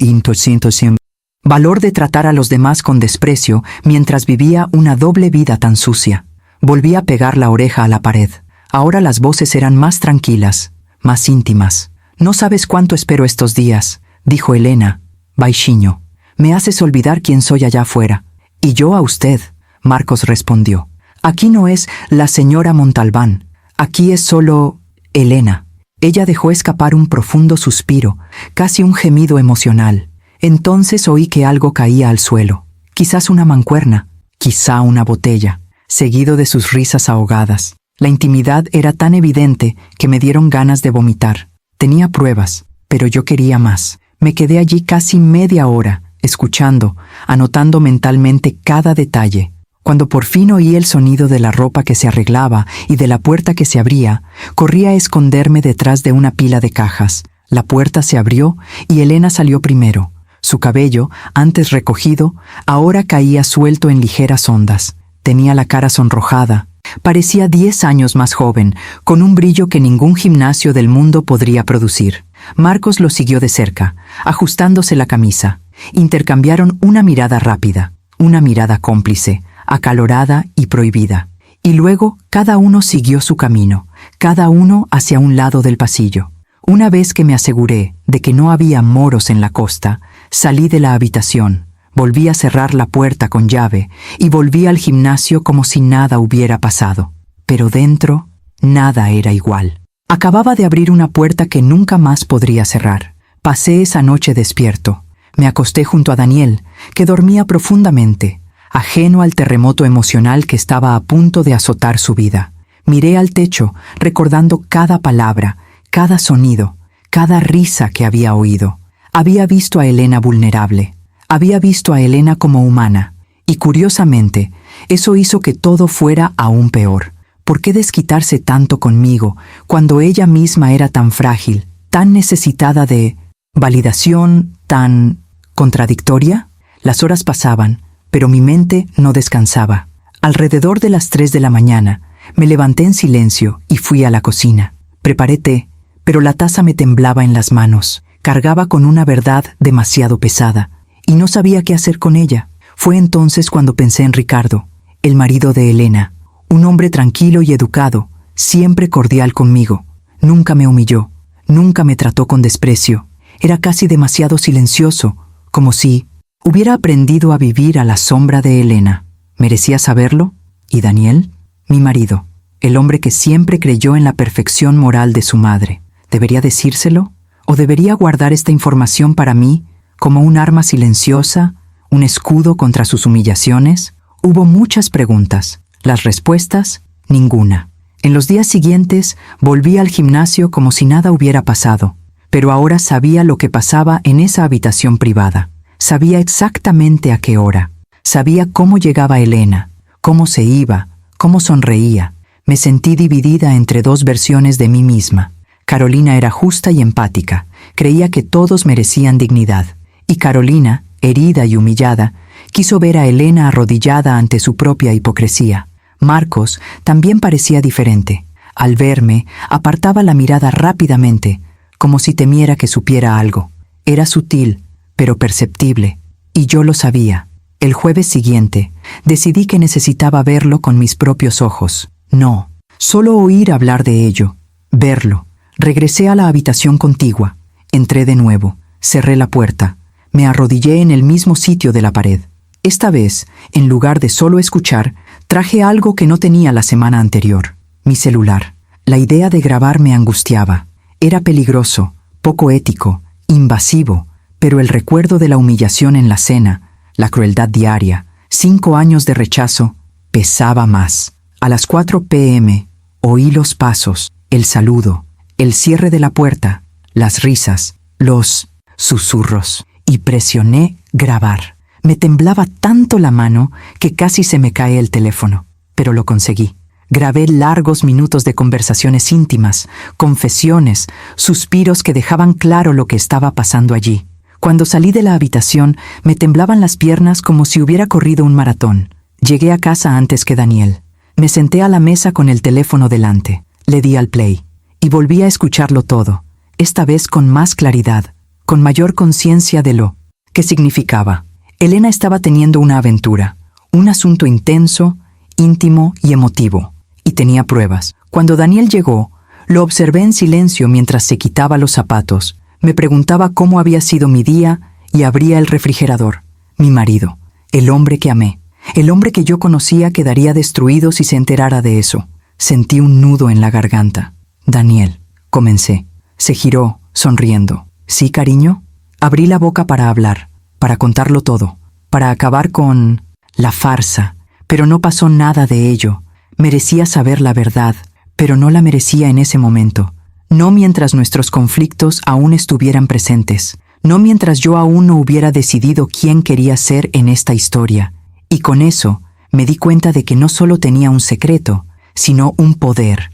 valor de tratar a los demás con desprecio mientras vivía una doble vida tan sucia. Volví a pegar la oreja a la pared. Ahora las voces eran más tranquilas, más íntimas. «No sabes cuánto espero estos días», dijo Elena, baixinho. «Me haces olvidar quién soy allá afuera». «Y yo a usted», Marcos respondió. «Aquí no es la señora Montalbán. Aquí es solo Elena». Ella dejó escapar un profundo suspiro, casi un gemido emocional. Entonces oí que algo caía al suelo. Quizás una mancuerna, quizá una botella, seguido de sus risas ahogadas. La intimidad era tan evidente que me dieron ganas de vomitar. Tenía pruebas, pero yo quería más. Me quedé allí casi media hora, escuchando, anotando mentalmente cada detalle. Cuando por fin oí el sonido de la ropa que se arreglaba y de la puerta que se abría, corrí a esconderme detrás de una pila de cajas. La puerta se abrió y Elena salió primero. Su cabello, antes recogido, ahora caía suelto en ligeras ondas. Tenía la cara sonrojada. Parecía 10 años más joven, con un brillo que ningún gimnasio del mundo podría producir. Marcos lo siguió de cerca, ajustándose la camisa. Intercambiaron una mirada rápida, una mirada cómplice, acalorada y prohibida. Y luego cada uno siguió su camino, cada uno hacia un lado del pasillo. Una vez que me aseguré de que no había moros en la costa, salí de la habitación, volví a cerrar la puerta con llave y volví al gimnasio como si nada hubiera pasado. Pero dentro, nada era igual. Acababa de abrir una puerta que nunca más podría cerrar. Pasé esa noche despierto. Me acosté junto a Daniel, que dormía profundamente, ajeno al terremoto emocional que estaba a punto de azotar su vida. Miré al techo, recordando cada palabra, cada sonido, cada risa que había oído. Había visto a Elena vulnerable. Había visto a Elena como humana. Y curiosamente, eso hizo que todo fuera aún peor. ¿Por qué desquitarse tanto conmigo cuando ella misma era tan frágil, tan necesitada de validación, tan contradictoria? Las horas pasaban, pero mi mente no descansaba. Alrededor de las 3 de la mañana, me levanté en silencio y fui a la cocina. Preparé té, pero la taza me temblaba en las manos. Cargaba con una verdad demasiado pesada, y no sabía qué hacer con ella. Fue entonces cuando pensé en Ricardo, el marido de Elena, un hombre tranquilo y educado, siempre cordial conmigo. Nunca me humilló, nunca me trató con desprecio. Era casi demasiado silencioso, como si hubiera aprendido a vivir a la sombra de Elena. ¿Merecía saberlo? ¿Y Daniel? Mi marido, el hombre que siempre creyó en la perfección moral de su madre. ¿Debería decírselo? ¿O debería guardar esta información para mí como un arma silenciosa, un escudo contra sus humillaciones? Hubo muchas preguntas. Las respuestas, ninguna. En los días siguientes volví al gimnasio como si nada hubiera pasado, pero ahora sabía lo que pasaba en esa habitación privada. Sabía exactamente a qué hora. Sabía cómo llegaba Elena, cómo se iba, cómo sonreía. Me sentí dividida entre dos versiones de mí misma. Carolina era justa y empática, creía que todos merecían dignidad. Y Carolina, herida y humillada, quiso ver a Elena arrodillada ante su propia hipocresía. Marcos también parecía diferente. Al verme, apartaba la mirada rápidamente, como si temiera que supiera algo. Era sutil, pero perceptible, y yo lo sabía. El jueves siguiente, decidí que necesitaba verlo con mis propios ojos. No, solo oír hablar de ello, verlo. Regresé a la habitación contigua. Entré de nuevo. Cerré la puerta. Me arrodillé en el mismo sitio de la pared. Esta vez, en lugar de solo escuchar, traje algo que no tenía la semana anterior. Mi celular. La idea de grabar me angustiaba. Era peligroso, poco ético, invasivo, pero el recuerdo de la humillación en la cena, la crueldad diaria, 5 años de rechazo, pesaba más. A las 4 p.m., oí los pasos, el saludo, el cierre de la puerta, las risas, los susurros, y presioné grabar. Me temblaba tanto la mano que casi se me cae el teléfono, pero lo conseguí. Grabé largos minutos de conversaciones íntimas, confesiones, suspiros que dejaban claro lo que estaba pasando allí. Cuando salí de la habitación, me temblaban las piernas como si hubiera corrido un maratón. Llegué a casa antes que Daniel. Me senté a la mesa con el teléfono delante. Le di al play y volví a escucharlo todo, esta vez con más claridad, con mayor conciencia de lo que significaba. Elena estaba teniendo una aventura, un asunto intenso, íntimo y emotivo, y tenía pruebas. Cuando Daniel llegó, lo observé en silencio mientras se quitaba los zapatos. Me preguntaba cómo había sido mi día y abría el refrigerador. Mi marido, el hombre que amé, el hombre que yo conocía quedaría destruido si se enterara de eso. Sentí un nudo en la garganta. Daniel, comencé. Se giró, sonriendo. ¿Sí, cariño? Abrí la boca para hablar, para contarlo todo, para acabar con la farsa, pero no pasó nada de ello. Merecía saber la verdad, pero no la merecía en ese momento. No mientras nuestros conflictos aún estuvieran presentes, no mientras yo aún no hubiera decidido quién quería ser en esta historia. Y con eso me di cuenta de que no solo tenía un secreto, sino un poder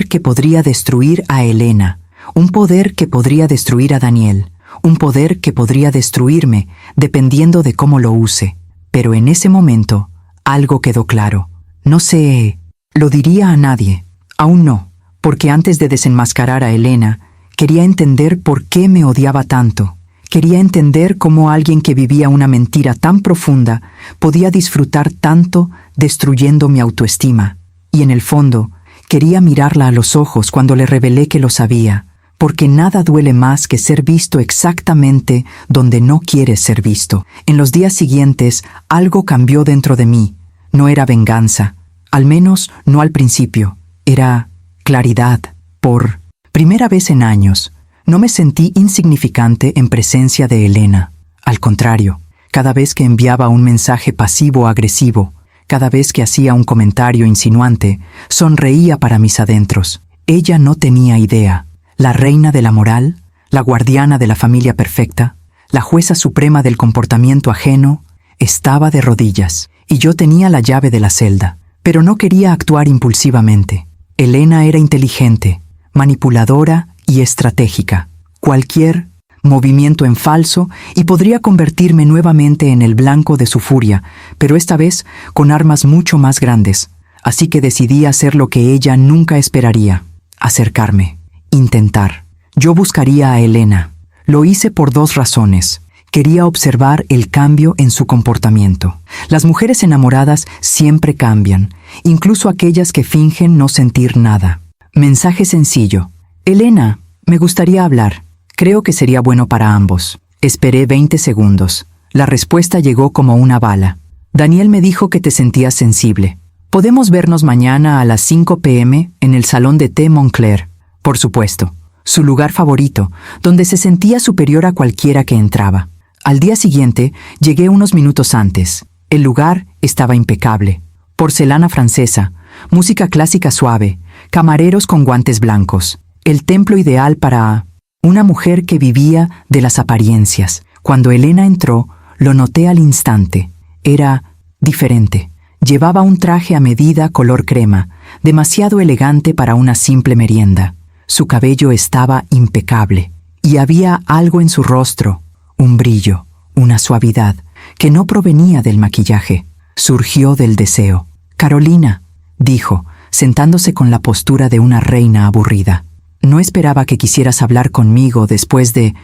que podría destruir a Elena, un poder que podría destruir a Daniel, un poder que podría destruirme dependiendo de cómo lo use. Pero en ese momento, algo quedó claro. No sé, lo diría a nadie, aún no, porque antes de desenmascarar a Elena, quería entender por qué me odiaba tanto. Quería entender cómo alguien que vivía una mentira tan profunda podía disfrutar tanto destruyendo mi autoestima. Y en el fondo, quería mirarla a los ojos cuando le revelé que lo sabía, porque nada duele más que ser visto exactamente donde no quieres ser visto. En los días siguientes, algo cambió dentro de mí. No era venganza, al menos no al principio. Era claridad. Por primera vez en años, no me sentí insignificante en presencia de Elena. Al contrario, cada vez que enviaba un mensaje pasivo-agresivo, cada vez que hacía un comentario insinuante, sonreía para mis adentros. Ella no tenía idea. La reina de la moral, la guardiana de la familia perfecta, la jueza suprema del comportamiento ajeno, estaba de rodillas, y yo tenía la llave de la celda, pero no quería actuar impulsivamente. Elena era inteligente, manipuladora y estratégica. Cualquier movimiento en falso y podría convertirme nuevamente en el blanco de su furia, pero esta vez con armas mucho más grandes. Así que decidí hacer lo que ella nunca esperaría: acercarme, intentar. Yo buscaría a Elena. Lo hice por 2 razones. Quería observar el cambio en su comportamiento. Las mujeres enamoradas siempre cambian, incluso aquellas que fingen no sentir nada. Mensaje sencillo: Elena, me gustaría hablar. Creo que sería bueno para ambos. Esperé 20 segundos. La respuesta llegó como una bala. Daniel me dijo que te sentías sensible. ¿Podemos vernos mañana a las 5 p.m. en el salón de té Montclair? Por supuesto, su lugar favorito, donde se sentía superior a cualquiera que entraba. Al día siguiente, llegué unos minutos antes. El lugar estaba impecable. Porcelana francesa, música clásica suave, camareros con guantes blancos. El templo ideal para una mujer que vivía de las apariencias. Cuando Elena entró, lo noté al instante. Era diferente. Llevaba un traje a medida color crema, demasiado elegante para una simple merienda. Su cabello estaba impecable, y había algo en su rostro, un brillo, una suavidad, que no provenía del maquillaje. Surgió del deseo. «Carolina», dijo, sentándose con la postura de una reina aburrida. «No esperaba que quisieras hablar conmigo después de,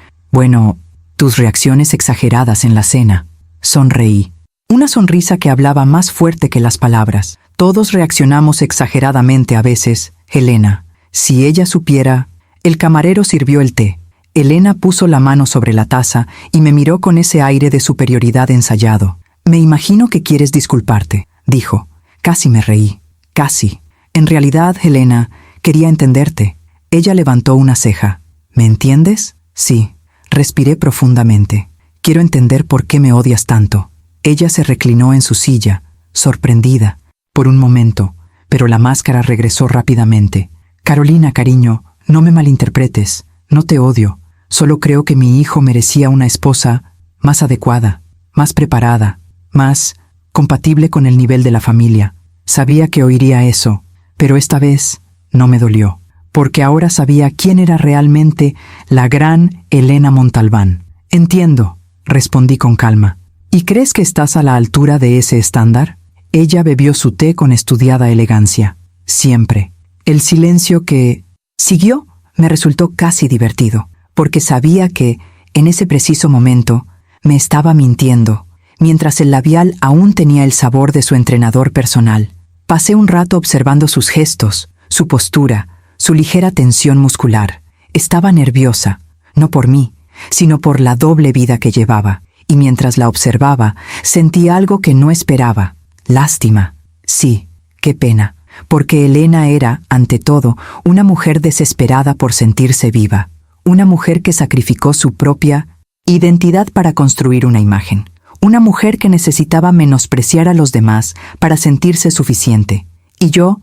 tus reacciones exageradas en la cena». Sonreí. Una sonrisa que hablaba más fuerte que las palabras. Todos reaccionamos exageradamente a veces, Helena. Si ella supiera, El camarero sirvió el té. Elena puso la mano sobre la taza y me miró con ese aire de superioridad ensayado. «Me imagino que quieres disculparte», dijo. Casi me reí. Casi. En realidad, Elena, quería entenderte. Ella levantó una ceja. ¿Me entiendes? Sí. Respiré profundamente. Quiero entender por qué me odias tanto. Ella se reclinó en su silla, sorprendida, por un momento, pero la máscara regresó rápidamente. Carolina, cariño, no me malinterpretes. No te odio. Solo creo que mi hijo merecía una esposa más adecuada, más preparada, más compatible con el nivel de la familia. Sabía que oiría eso, pero esta vez no me dolió, porque ahora sabía quién era realmente la gran Elena Montalbán. Entiendo, respondí con calma. ¿Y crees que estás a la altura de ese estándar? Ella bebió su té con estudiada elegancia. Siempre. El silencio que siguió me resultó casi divertido, porque sabía que, en ese preciso momento, me estaba mintiendo, mientras el labial aún tenía el sabor de su entrenador personal. Pasé un rato observando sus gestos, su postura, su ligera tensión muscular. Estaba nerviosa, no por mí, sino por la doble vida que llevaba, y mientras la observaba, sentí algo que no esperaba. Lástima. Sí, qué pena, porque Elena era, ante todo, una mujer desesperada por sentirse viva, una mujer que sacrificó su propia identidad para construir una imagen, una mujer que necesitaba menospreciar a los demás para sentirse suficiente. Y yo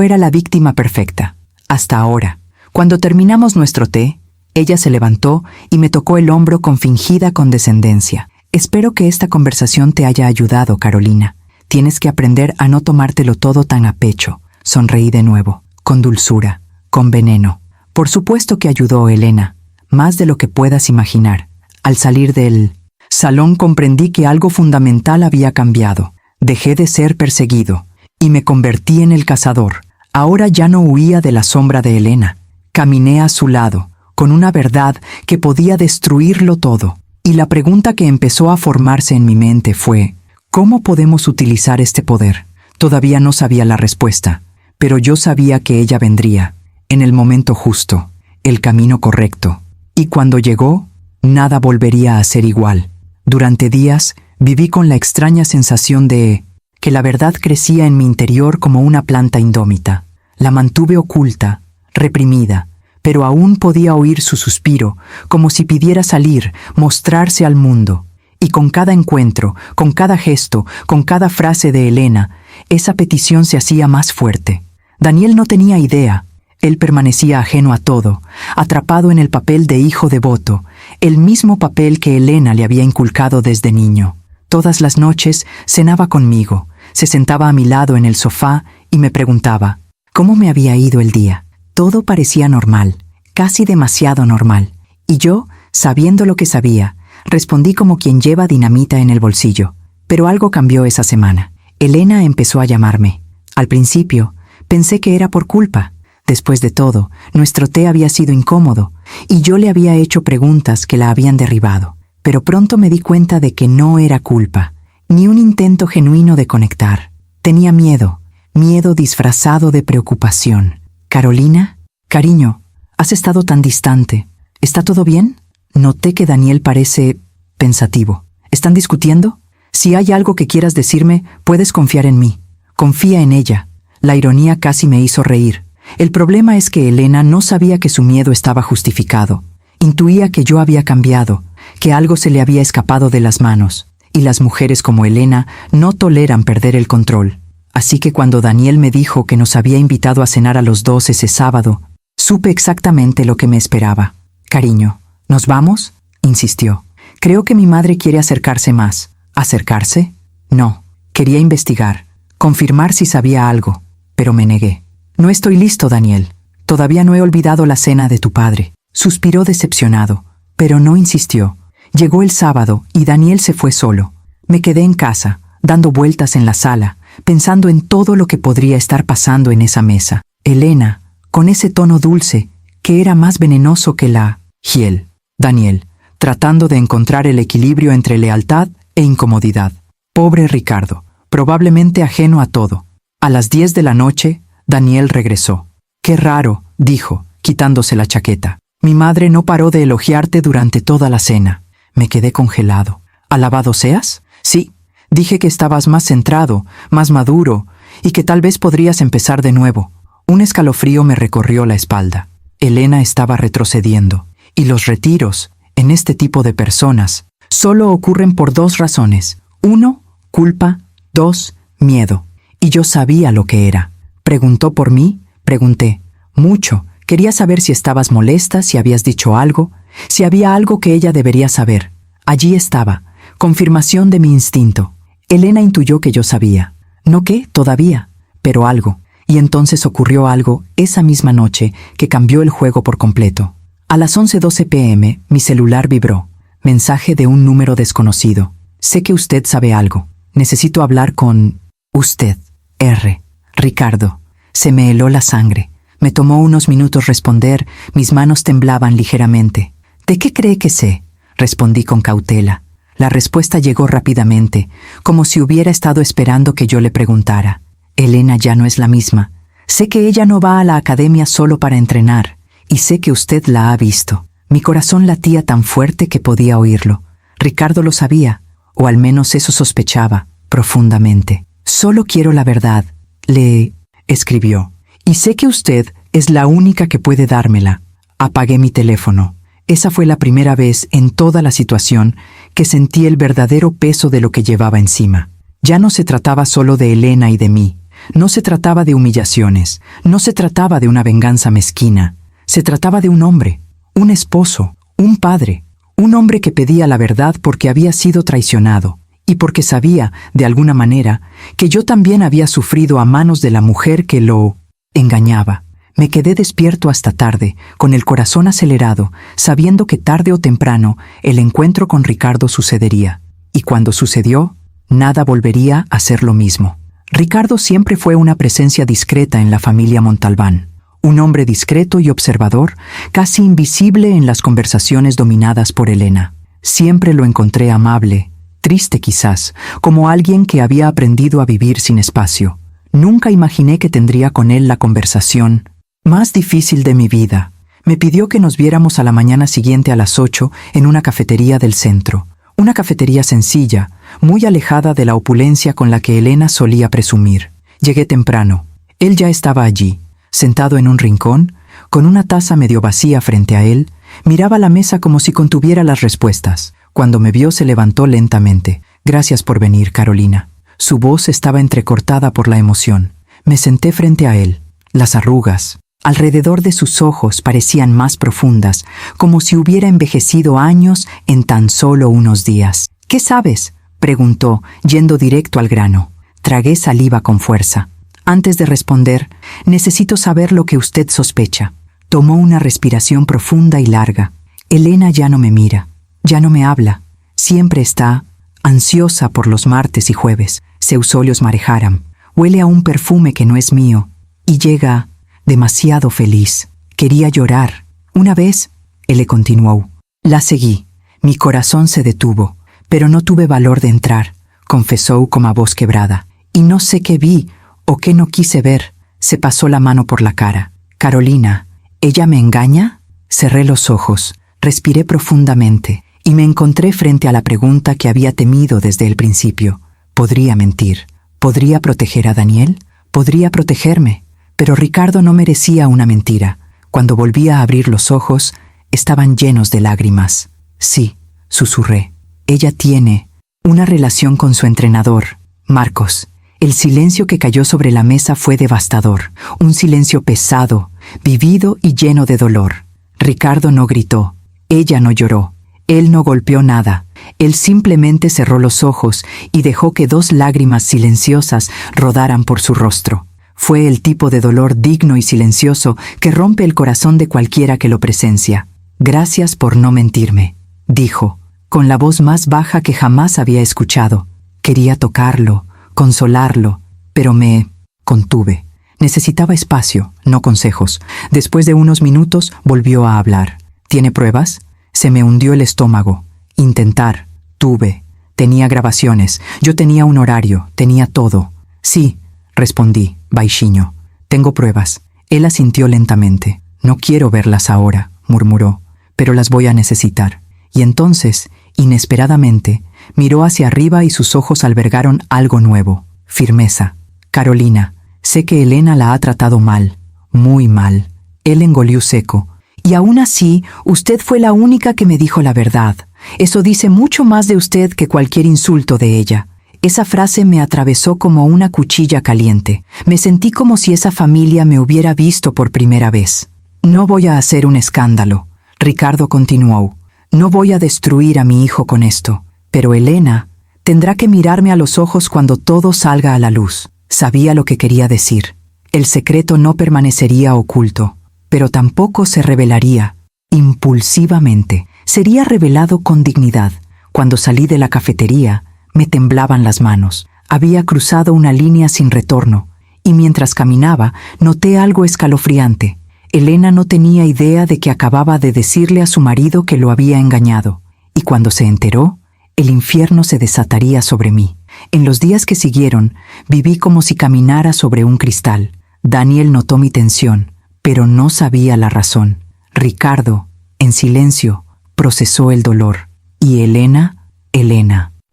era la víctima perfecta, hasta ahora. Cuando terminamos nuestro té, ella se levantó y me tocó el hombro con fingida condescendencia. Espero que esta conversación te haya ayudado, Carolina. Tienes que aprender a no tomártelo todo tan a pecho. Sonreí de nuevo, con dulzura, con veneno. Por supuesto que ayudó, Elena, más de lo que puedas imaginar. Al salir del salón comprendí que algo fundamental había cambiado. Dejé de ser perseguido y me convertí en el cazador. Ahora ya no huía de la sombra de Elena. Caminé a su lado, con una verdad que podía destruirlo todo. Y la pregunta que empezó a formarse en mi mente fue: ¿cómo podemos utilizar este poder? Todavía no sabía la respuesta, pero yo sabía que ella vendría, en el momento justo, el camino correcto. Y cuando llegó, nada volvería a ser igual. Durante días, viví con la extraña sensación de que la verdad crecía en mi interior como una planta indómita. La mantuve oculta, reprimida, pero aún podía oír su suspiro, como si pidiera salir, mostrarse al mundo. Y con cada encuentro, con cada gesto, con cada frase de Elena, esa petición se hacía más fuerte. Daniel no tenía idea. Él permanecía ajeno a todo, atrapado en el papel de hijo devoto, el mismo papel que Elena le había inculcado desde niño. Todas las noches cenaba conmigo, se sentaba a mi lado en el sofá y me preguntaba cómo me había ido el día. Todo parecía normal, casi demasiado normal, y yo, sabiendo lo que sabía, respondí como quien lleva dinamita en el bolsillo. Pero algo cambió esa semana. Elena empezó a llamarme. Al principio, pensé que era por culpa. Después de todo, nuestro té había sido incómodo, y yo le había hecho preguntas que la habían derribado. Pero pronto me di cuenta de que no era culpa, ni un intento genuino de conectar. Tenía miedo, miedo disfrazado de preocupación. «Carolina, cariño, has estado tan distante. ¿Está todo bien?» Noté que Daniel parece pensativo. ¿Están discutiendo? Si hay algo que quieras decirme, puedes confiar en mí. Confía en ella. La ironía casi me hizo reír. El problema es que Elena no sabía que su miedo estaba justificado. Intuía que yo había cambiado, que algo se le había escapado de las manos. Y las mujeres como Elena no toleran perder el control. Así que cuando Daniel me dijo que nos había invitado a cenar a los dos ese sábado, supe exactamente lo que me esperaba. «Cariño, ¿nos vamos?», insistió. «Creo que mi madre quiere acercarse más». ¿Acercarse? No. Quería investigar, confirmar si sabía algo, pero me negué. «No estoy listo, Daniel. Todavía no he olvidado la cena de tu padre». Suspiró decepcionado, pero no insistió. Llegó el sábado y Daniel se fue solo. Me quedé en casa, dando vueltas en la sala, pensando en todo lo que podría estar pasando en esa mesa. Elena, con ese tono dulce, que era más venenoso que la hiel. Daniel, tratando de encontrar el equilibrio entre lealtad e incomodidad. Pobre Ricardo, probablemente ajeno a todo. A las 10 de la noche, Daniel regresó. «Qué raro», dijo, quitándose la chaqueta. Mi madre no paró de elogiarte durante toda la cena. Me quedé congelado. ¿Alabado seas? Sí. Dije que estabas más centrado, más maduro, y que tal vez podrías empezar de nuevo. Un escalofrío me recorrió la espalda. Elena estaba retrocediendo, y los retiros, en este tipo de personas, solo ocurren por 2 razones. 1, culpa. 2, miedo. Y yo sabía lo que era. ¿Preguntó por mí? Pregunté. Mucho. Quería saber si estabas molesta, si habías dicho algo, si había algo que ella debería saber. Allí estaba. Confirmación de mi instinto. Elena intuyó que yo sabía. No qué, todavía, pero algo. Y entonces ocurrió algo esa misma noche que cambió el juego por completo. A las 11:12 p.m. mi celular vibró. Mensaje de un número desconocido. Sé que usted sabe algo. Necesito hablar con... Usted. R. Ricardo. Se me heló la sangre. Me tomó unos minutos responder, mis manos temblaban ligeramente. ¿De qué cree que sé? Respondí con cautela. La respuesta llegó rápidamente, como si hubiera estado esperando que yo le preguntara. Elena ya no es la misma. Sé que ella no va a la academia solo para entrenar, y sé que usted la ha visto. Mi corazón latía tan fuerte que podía oírlo. Ricardo lo sabía, o al menos eso sospechaba, profundamente. Solo quiero la verdad, le escribió. Y sé que usted es la única que puede dármela. Apagué mi teléfono. Esa fue la primera vez en toda la situación que sentí el verdadero peso de lo que llevaba encima. Ya no se trataba solo de Elena y de mí. No se trataba de humillaciones. No se trataba de una venganza mezquina. Se trataba de un hombre, un esposo, un padre. Un hombre que pedía la verdad porque había sido traicionado y porque sabía, de alguna manera, que yo también había sufrido a manos de la mujer que lo engañaba. Me quedé despierto hasta tarde, con el corazón acelerado, sabiendo que tarde o temprano el encuentro con Ricardo sucedería. Y cuando sucedió, nada volvería a ser lo mismo. Ricardo siempre fue una presencia discreta en la familia Montalbán. Un hombre discreto y observador, casi invisible en las conversaciones dominadas por Elena. Siempre lo encontré amable, triste quizás, como alguien que había aprendido a vivir sin espacio. Nunca imaginé que tendría con él la conversación más difícil de mi vida. Me pidió que nos viéramos a la mañana siguiente a las 8 en una cafetería del centro. Una cafetería sencilla, muy alejada de la opulencia con la que Elena solía presumir. Llegué temprano. Él ya estaba allí, sentado en un rincón, con una taza medio vacía frente a él, miraba la mesa como si contuviera las respuestas. Cuando me vio se levantó lentamente. Gracias por venir, Carolina. Su voz estaba entrecortada por la emoción. Me senté frente a él. Las arrugas alrededor de sus ojos parecían más profundas, como si hubiera envejecido años en tan solo unos días. ¿Qué sabes?, preguntó, yendo directo al grano. Tragué saliva con fuerza. Antes de responder, necesito saber lo que usted sospecha. Tomó una respiración profunda y larga. Elena ya no me mira, ya no me habla. Siempre está ansiosa por los martes y jueves. Seusolios marejaram. Huele a un perfume que no es mío. Y llega demasiado feliz. Quería llorar. Una vez, él le continuó. La seguí. Mi corazón se detuvo, pero no tuve valor de entrar, confesó con a voz quebrada. Y no sé qué vi o qué no quise ver. Se pasó la mano por la cara. Carolina, ¿ella me engaña? Cerré los ojos, respiré profundamente y me encontré frente a la pregunta que había temido desde el principio. ¿Podría mentir? ¿Podría proteger a Daniel? ¿Podría protegerme? Pero Ricardo no merecía una mentira. Cuando volví a abrir los ojos, estaban llenos de lágrimas. Sí, susurré. Ella tiene una relación con su entrenador, Marcos. El silencio que cayó sobre la mesa fue devastador. Un silencio pesado, vivido y lleno de dolor. Ricardo no gritó. Ella no lloró. Él no golpeó nada. Él simplemente cerró los ojos y dejó que 2 lágrimas silenciosas rodaran por su rostro. Fue el tipo de dolor digno y silencioso que rompe el corazón de cualquiera que lo presencia. Gracias por no mentirme, dijo, con la voz más baja que jamás había escuchado. Quería tocarlo, consolarlo, pero me contuve. Necesitaba espacio, no consejos. Después de unos minutos volvió a hablar. ¿Tiene pruebas? Se me hundió el estómago. Intentar. Tuve. Tenía grabaciones. Yo tenía un horario. Tenía todo. Sí, respondí, baixinho. Tengo pruebas. Él asintió lentamente. No quiero verlas ahora, murmuró, pero las voy a necesitar. Y entonces, inesperadamente, miró hacia arriba y sus ojos albergaron algo nuevo. Firmeza. Carolina, sé que Elena la ha tratado mal, muy mal. Él engolió seco. Y aún así, usted fue la única que me dijo la verdad. Eso dice mucho más de usted que cualquier insulto de ella. Esa frase me atravesó como una cuchilla caliente. Me sentí como si esa familia me hubiera visto por primera vez. No voy a hacer un escándalo, Ricardo continuó. No voy a destruir a mi hijo con esto. Pero Elena tendrá que mirarme a los ojos cuando todo salga a la luz. Sabía lo que quería decir. El secreto no permanecería oculto, pero tampoco se revelaría impulsivamente. Sería revelado con dignidad. Cuando salí de la cafetería, me temblaban las manos. Había cruzado una línea sin retorno, y mientras caminaba, noté algo escalofriante. Elena no tenía idea de que acababa de decirle a su marido que lo había engañado, y cuando se enteró, el infierno se desataría sobre mí. En los días que siguieron, viví como si caminara sobre un cristal. Daniel notó mi tensión, pero no sabía la razón. Ricardo, en silencio, procesó el dolor. Y Elena,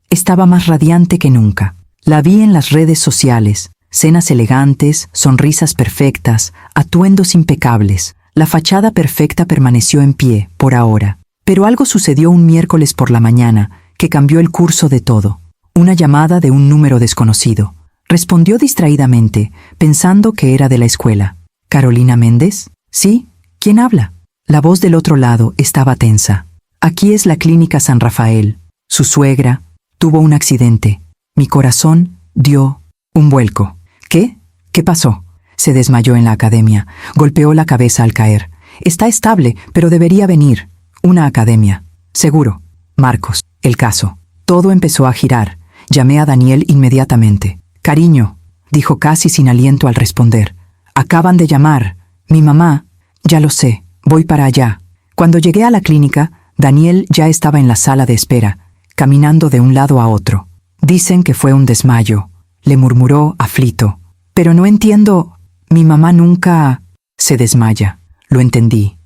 estaba más radiante que nunca. La vi en las redes sociales, cenas elegantes, sonrisas perfectas, atuendos impecables. La fachada perfecta permaneció en pie, por ahora. Pero algo sucedió un miércoles por la mañana que cambió el curso de todo. Una llamada de un número desconocido. Respondió distraídamente, pensando que era de la escuela. ¿Carolina Méndez? Sí, ¿quién habla? La voz del otro lado estaba tensa. Aquí es la clínica San Rafael. Su suegra tuvo un accidente. Mi corazón dio un vuelco. ¿Qué? ¿Qué pasó? Se desmayó en la academia. Golpeó la cabeza al caer. Está estable, pero debería venir. Una academia. Seguro. Marcos. El caso. Todo empezó a girar. Llamé a Daniel inmediatamente. Cariño, dijo casi sin aliento al responder. Acaban de llamar. Mi mamá. Ya lo sé. Voy para allá. Cuando llegué a la clínica, Daniel ya estaba en la sala de espera, caminando de un lado a otro. Dicen que fue un desmayo, le murmuró aflito. Pero no entiendo. Mi mamá nunca se desmaya. Lo entendí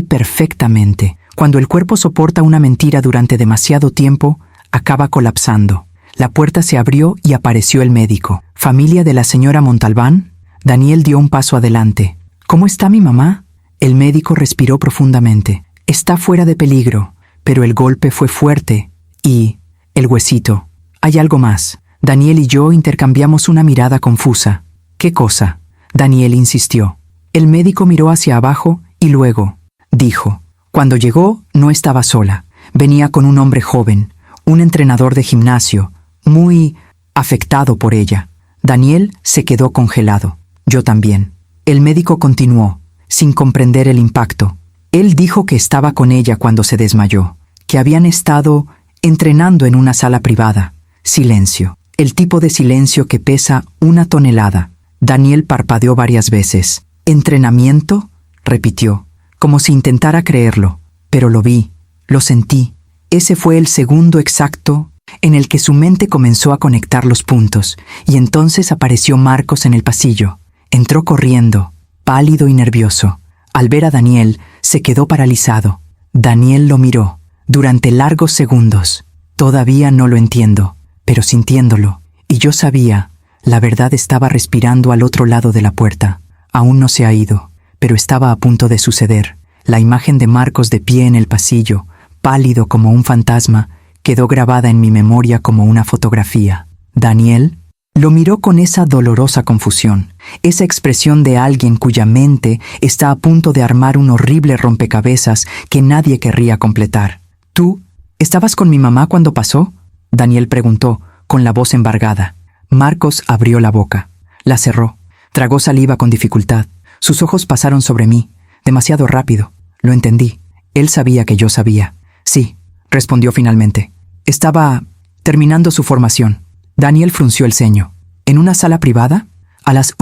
perfectamente. Cuando el cuerpo soporta una mentira durante demasiado tiempo, acaba colapsando. La puerta se abrió y apareció el médico. ¿Familia de la señora Montalbán? Daniel dio un paso adelante. ¿Cómo está mi mamá? El médico respiró profundamente. Está fuera de peligro, pero el golpe fue fuerte. Y el huesito. Hay algo más. Daniel y yo intercambiamos una mirada confusa. ¿Qué cosa? Daniel insistió. El médico miró hacia abajo y luego dijo. Cuando llegó, no estaba sola. Venía con un hombre joven, un entrenador de gimnasio, muy afectado por ella. Daniel se quedó congelado. Yo también. El médico continuó, sin comprender el impacto. Él dijo que estaba con ella cuando se desmayó, que habían estado entrenando en una sala privada. Silencio. El tipo de silencio que pesa 1 tonelada. Daniel parpadeó varias veces. ¿Entrenamiento? Repitió, como si intentara creerlo. Pero lo vi, lo sentí. Ese fue el segundo exacto en el que su mente comenzó a conectar los puntos, y entonces apareció Marcos en el pasillo. Entró corriendo, pálido y nervioso. Al ver a Daniel, se quedó paralizado. Daniel lo miró, durante largos segundos. Todavía no lo entiendo, pero sintiéndolo. Y yo sabía, la verdad estaba respirando al otro lado de la puerta. Aún no se ha ido, pero estaba a punto de suceder. La imagen de Marcos de pie en el pasillo, pálido como un fantasma, quedó grabada en mi memoria como una fotografía. Daniel lo miró con esa dolorosa confusión, esa expresión de alguien cuya mente está a punto de armar un horrible rompecabezas que nadie querría completar. ¿Tú estabas con mi mamá cuando pasó? Daniel preguntó, con la voz embargada. Marcos abrió la boca, la cerró, tragó saliva con dificultad. Sus ojos pasaron sobre mí, demasiado rápido. Lo entendí. Él sabía que yo sabía. Sí, respondió finalmente. Estaba terminando su formación. Daniel frunció el ceño. ¿En una sala privada? ¿A las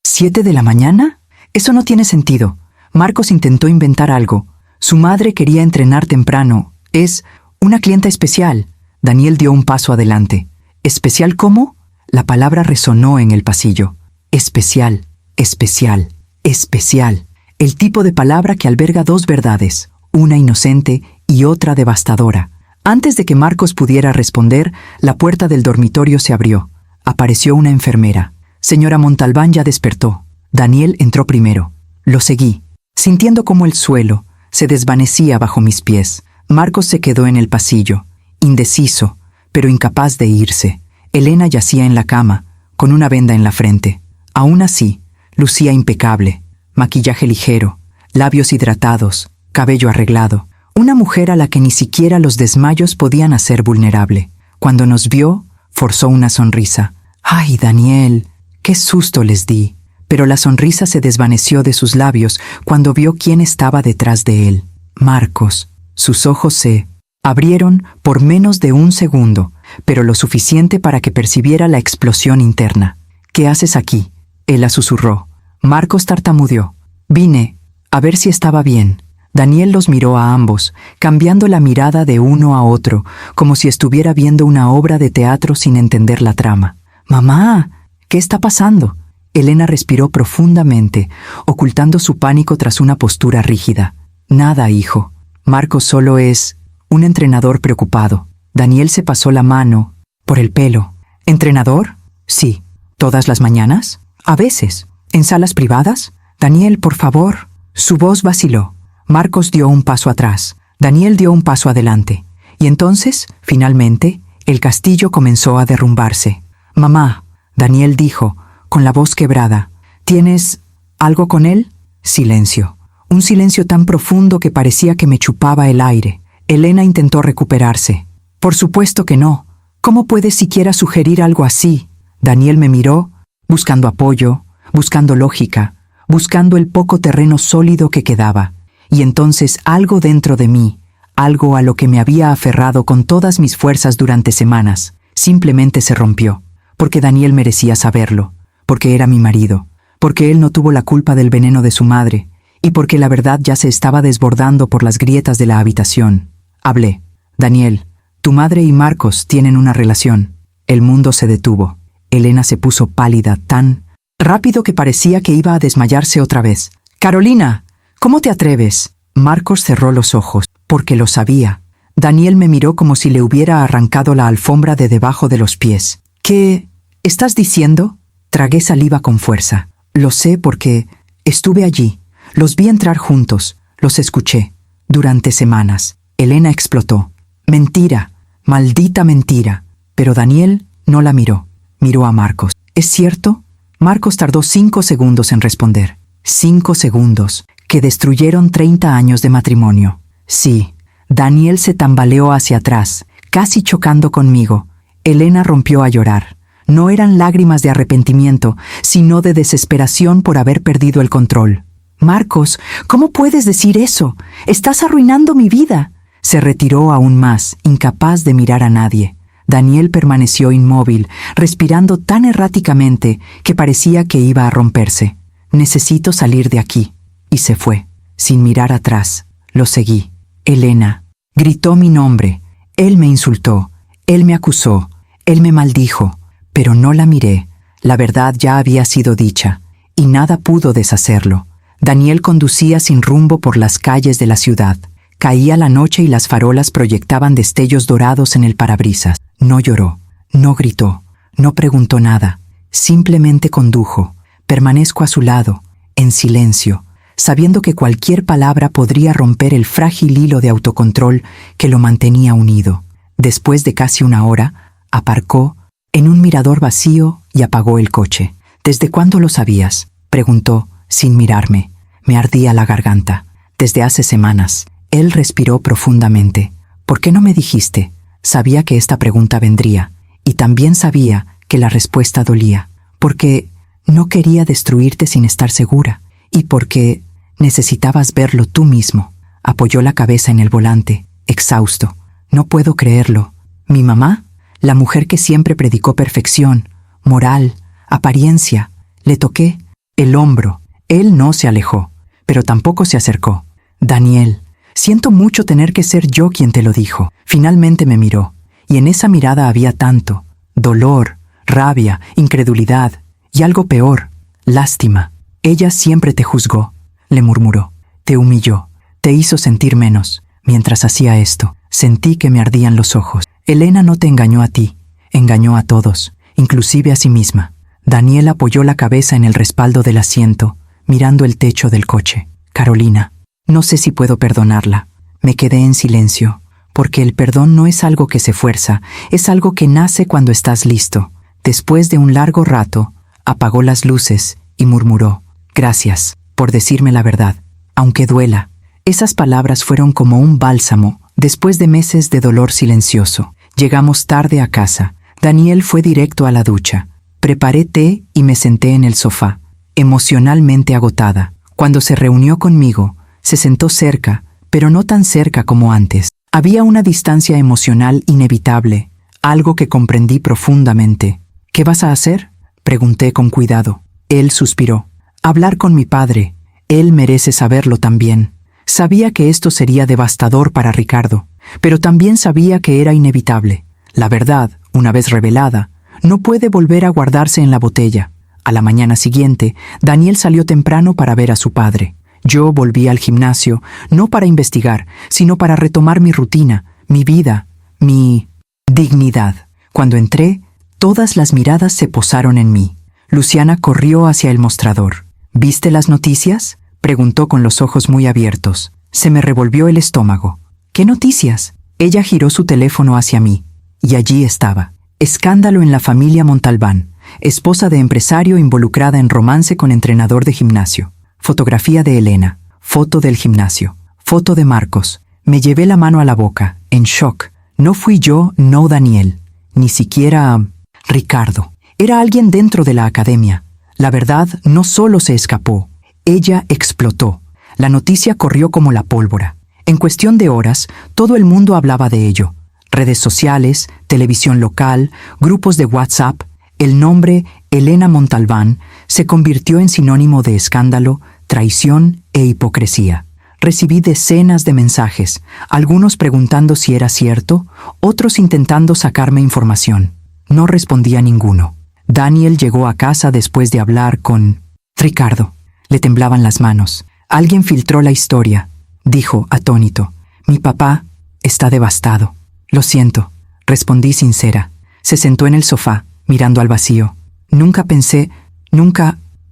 7 de la mañana? Eso no tiene sentido. Marcos intentó inventar algo. Su madre quería entrenar temprano. Es una clienta especial. Daniel dio un paso adelante. ¿Especial cómo? La palabra resonó en el pasillo. Especial, especial, especial. El tipo de palabra que alberga dos verdades, una inocente y otra devastadora. Antes de que Marcos pudiera responder, la puerta del dormitorio se abrió. Apareció una enfermera. Señora Montalbán ya despertó. Daniel entró primero. Lo seguí, sintiendo cómo el suelo se desvanecía bajo mis pies. Marcos se quedó en el pasillo, indeciso, pero incapaz de irse. Elena yacía en la cama, con una venda en la frente. Aún así, lucía impecable. Maquillaje ligero, labios hidratados, cabello arreglado. Una mujer a la que ni siquiera los desmayos podían hacer vulnerable. Cuando nos vio, forzó una sonrisa. ¡Ay, Daniel! ¡Qué susto les di! Pero la sonrisa se desvaneció de sus labios cuando vio quién estaba detrás de él. Marcos. Sus ojos se abrieron por menos de un segundo, pero lo suficiente para que percibiera la explosión interna. ¿Qué haces aquí?, él la susurró. Marcos tartamudeó. Vine a ver si estaba bien. Daniel los miró a ambos, cambiando la mirada de uno a otro, como si estuviera viendo una obra de teatro sin entender la trama. «Mamá, ¿qué está pasando?». Elena respiró profundamente, ocultando su pánico tras una postura rígida. «Nada, hijo. Marcos solo es un entrenador preocupado». Daniel se pasó la mano por el pelo. «¿Entrenador?». «Sí». «¿Todas las mañanas?». «A veces». «¿En salas privadas?». «Daniel, por favor». Su voz vaciló. Marcos dio un paso atrás. Daniel dio un paso adelante. Y entonces, finalmente, el castillo comenzó a derrumbarse. «Mamá», Daniel dijo, con la voz quebrada, «¿tienes algo con él?». Silencio. Un silencio tan profundo que parecía que me chupaba el aire. Elena intentó recuperarse. «Por supuesto que no. ¿Cómo puedes siquiera sugerir algo así?». Daniel me miró, buscando apoyo, buscando lógica, buscando el poco terreno sólido que quedaba. Y entonces algo dentro de mí, algo a lo que me había aferrado con todas mis fuerzas durante semanas, simplemente se rompió. Porque Daniel merecía saberlo, porque era mi marido, porque él no tuvo la culpa del veneno de su madre, y porque la verdad ya se estaba desbordando por las grietas de la habitación. Hablé. «Daniel, tu madre y Marcos tienen una relación». El mundo se detuvo. Elena se puso pálida tan rápido que parecía que iba a desmayarse otra vez. «Carolina, ¿cómo te atreves?». Marcos cerró los ojos, porque lo sabía. Daniel me miró como si le hubiera arrancado la alfombra de debajo de los pies. «¿Qué estás diciendo?». Tragué saliva con fuerza. «Lo sé porque estuve allí. Los vi entrar juntos. Los escuché. Durante semanas». Elena explotó. «Mentira. Maldita mentira». Pero Daniel no la miró. Miró a Marcos. «¿Es cierto?». Marcos tardó 5 segundos en responder. 5 segundos, que destruyeron 30 años de matrimonio. «Sí». Daniel se tambaleó hacia atrás, casi chocando conmigo. Elena rompió a llorar. No eran lágrimas de arrepentimiento, sino de desesperación por haber perdido el control. «Marcos, ¿cómo puedes decir eso? Estás arruinando mi vida». Se retiró aún más, incapaz de mirar a nadie. Daniel permaneció inmóvil, respirando tan erráticamente que parecía que iba a romperse. «Necesito salir de aquí». Y se fue, sin mirar atrás. Lo seguí. «Elena». Gritó mi nombre. Él me insultó. Él me acusó. Él me maldijo. Pero no la miré. La verdad ya había sido dicha, y nada pudo deshacerlo. Daniel conducía sin rumbo por las calles de la ciudad. Caía la noche y las farolas proyectaban destellos dorados en el parabrisas. No lloró, no gritó, no preguntó nada. Simplemente condujo. Permanezco a su lado, en silencio, sabiendo que cualquier palabra podría romper el frágil hilo de autocontrol que lo mantenía unido. Después de casi una hora, aparcó en un mirador vacío y apagó el coche. «¿Desde cuándo lo sabías?», preguntó, sin mirarme. Me ardía la garganta. «Desde hace semanas». Él respiró profundamente. «¿Por qué no me dijiste?». Sabía que esta pregunta vendría, y también sabía que la respuesta dolía. «Porque no quería destruirte sin estar segura, y porque necesitabas verlo tú mismo». Apoyó la cabeza en el volante, exhausto. «No puedo creerlo. ¿Mi mamá?». La mujer que siempre predicó perfección, moral, apariencia. Le toqué el hombro. Él no se alejó, pero tampoco se acercó. «Daniel, siento mucho tener que ser yo quien te lo dijo». Finalmente me miró, y en esa mirada había tanto: dolor, rabia, incredulidad, y algo peor, lástima. «Ella siempre te juzgó». le murmuró. Te humilló, te hizo sentir menos. Mientras hacía esto, sentí que me ardían los ojos. Elena no te engañó a ti, engañó a todos, inclusive a sí misma. Daniel apoyó la cabeza en el respaldo del asiento, mirando el techo del coche. Carolina, no sé si puedo perdonarla. Me quedé en silencio, porque el perdón no es algo que se fuerza, es algo que nace cuando estás listo. Después de un largo rato, apagó las luces y murmuró: gracias por decirme la verdad, aunque duela. Esas palabras fueron como un bálsamo después de meses de dolor silencioso. Llegamos tarde a casa. Daniel fue directo a la ducha. Preparé té y me senté en el sofá, emocionalmente agotada. Cuando se reunió conmigo, se sentó cerca, pero no tan cerca como antes. Había una distancia emocional inevitable, algo que comprendí profundamente. ¿Qué vas a hacer?, pregunté con cuidado. Él suspiró. Hablar con mi padre. Él merece saberlo también. Sabía que esto sería devastador para Ricardo, pero también sabía que era inevitable. La verdad, una vez revelada, no puede volver a guardarse en la botella. A la mañana siguiente, Daniel salió temprano para ver a su padre. Yo volví al gimnasio, no para investigar, sino para retomar mi rutina, mi vida, mi dignidad. Cuando entré, todas las miradas se posaron en mí. Luciana corrió hacia el mostrador. ¿Viste las noticias?, preguntó con los ojos muy abiertos. Se me revolvió el estómago. ¿Qué noticias? Ella giró su teléfono hacia mí, y allí estaba. Escándalo en la familia Montalbán. Esposa de empresario involucrada en romance con entrenador de gimnasio. Fotografía de Elena. Foto del gimnasio. Foto de Marcos. Me llevé la mano a la boca, en shock. No fui yo, no Daniel. Ni siquiera Ricardo. Era alguien dentro de la academia. La verdad no solo se escapó. Ella explotó. La noticia corrió como la pólvora. En cuestión de horas, todo el mundo hablaba de ello. Redes sociales, televisión local, grupos de WhatsApp. El nombre Elena Montalbán se convirtió en sinónimo de escándalo, traición e hipocresía. Recibí decenas de mensajes, algunos preguntando si era cierto, otros intentando sacarme información. No respondí a ninguno. Daniel llegó a casa después de hablar con Ricardo. Le temblaban las manos. Alguien filtró la historia, dijo atónito. Mi papá está devastado. Lo siento, respondí sincera. Se sentó en el sofá, mirando al vacío. Nunca pensé,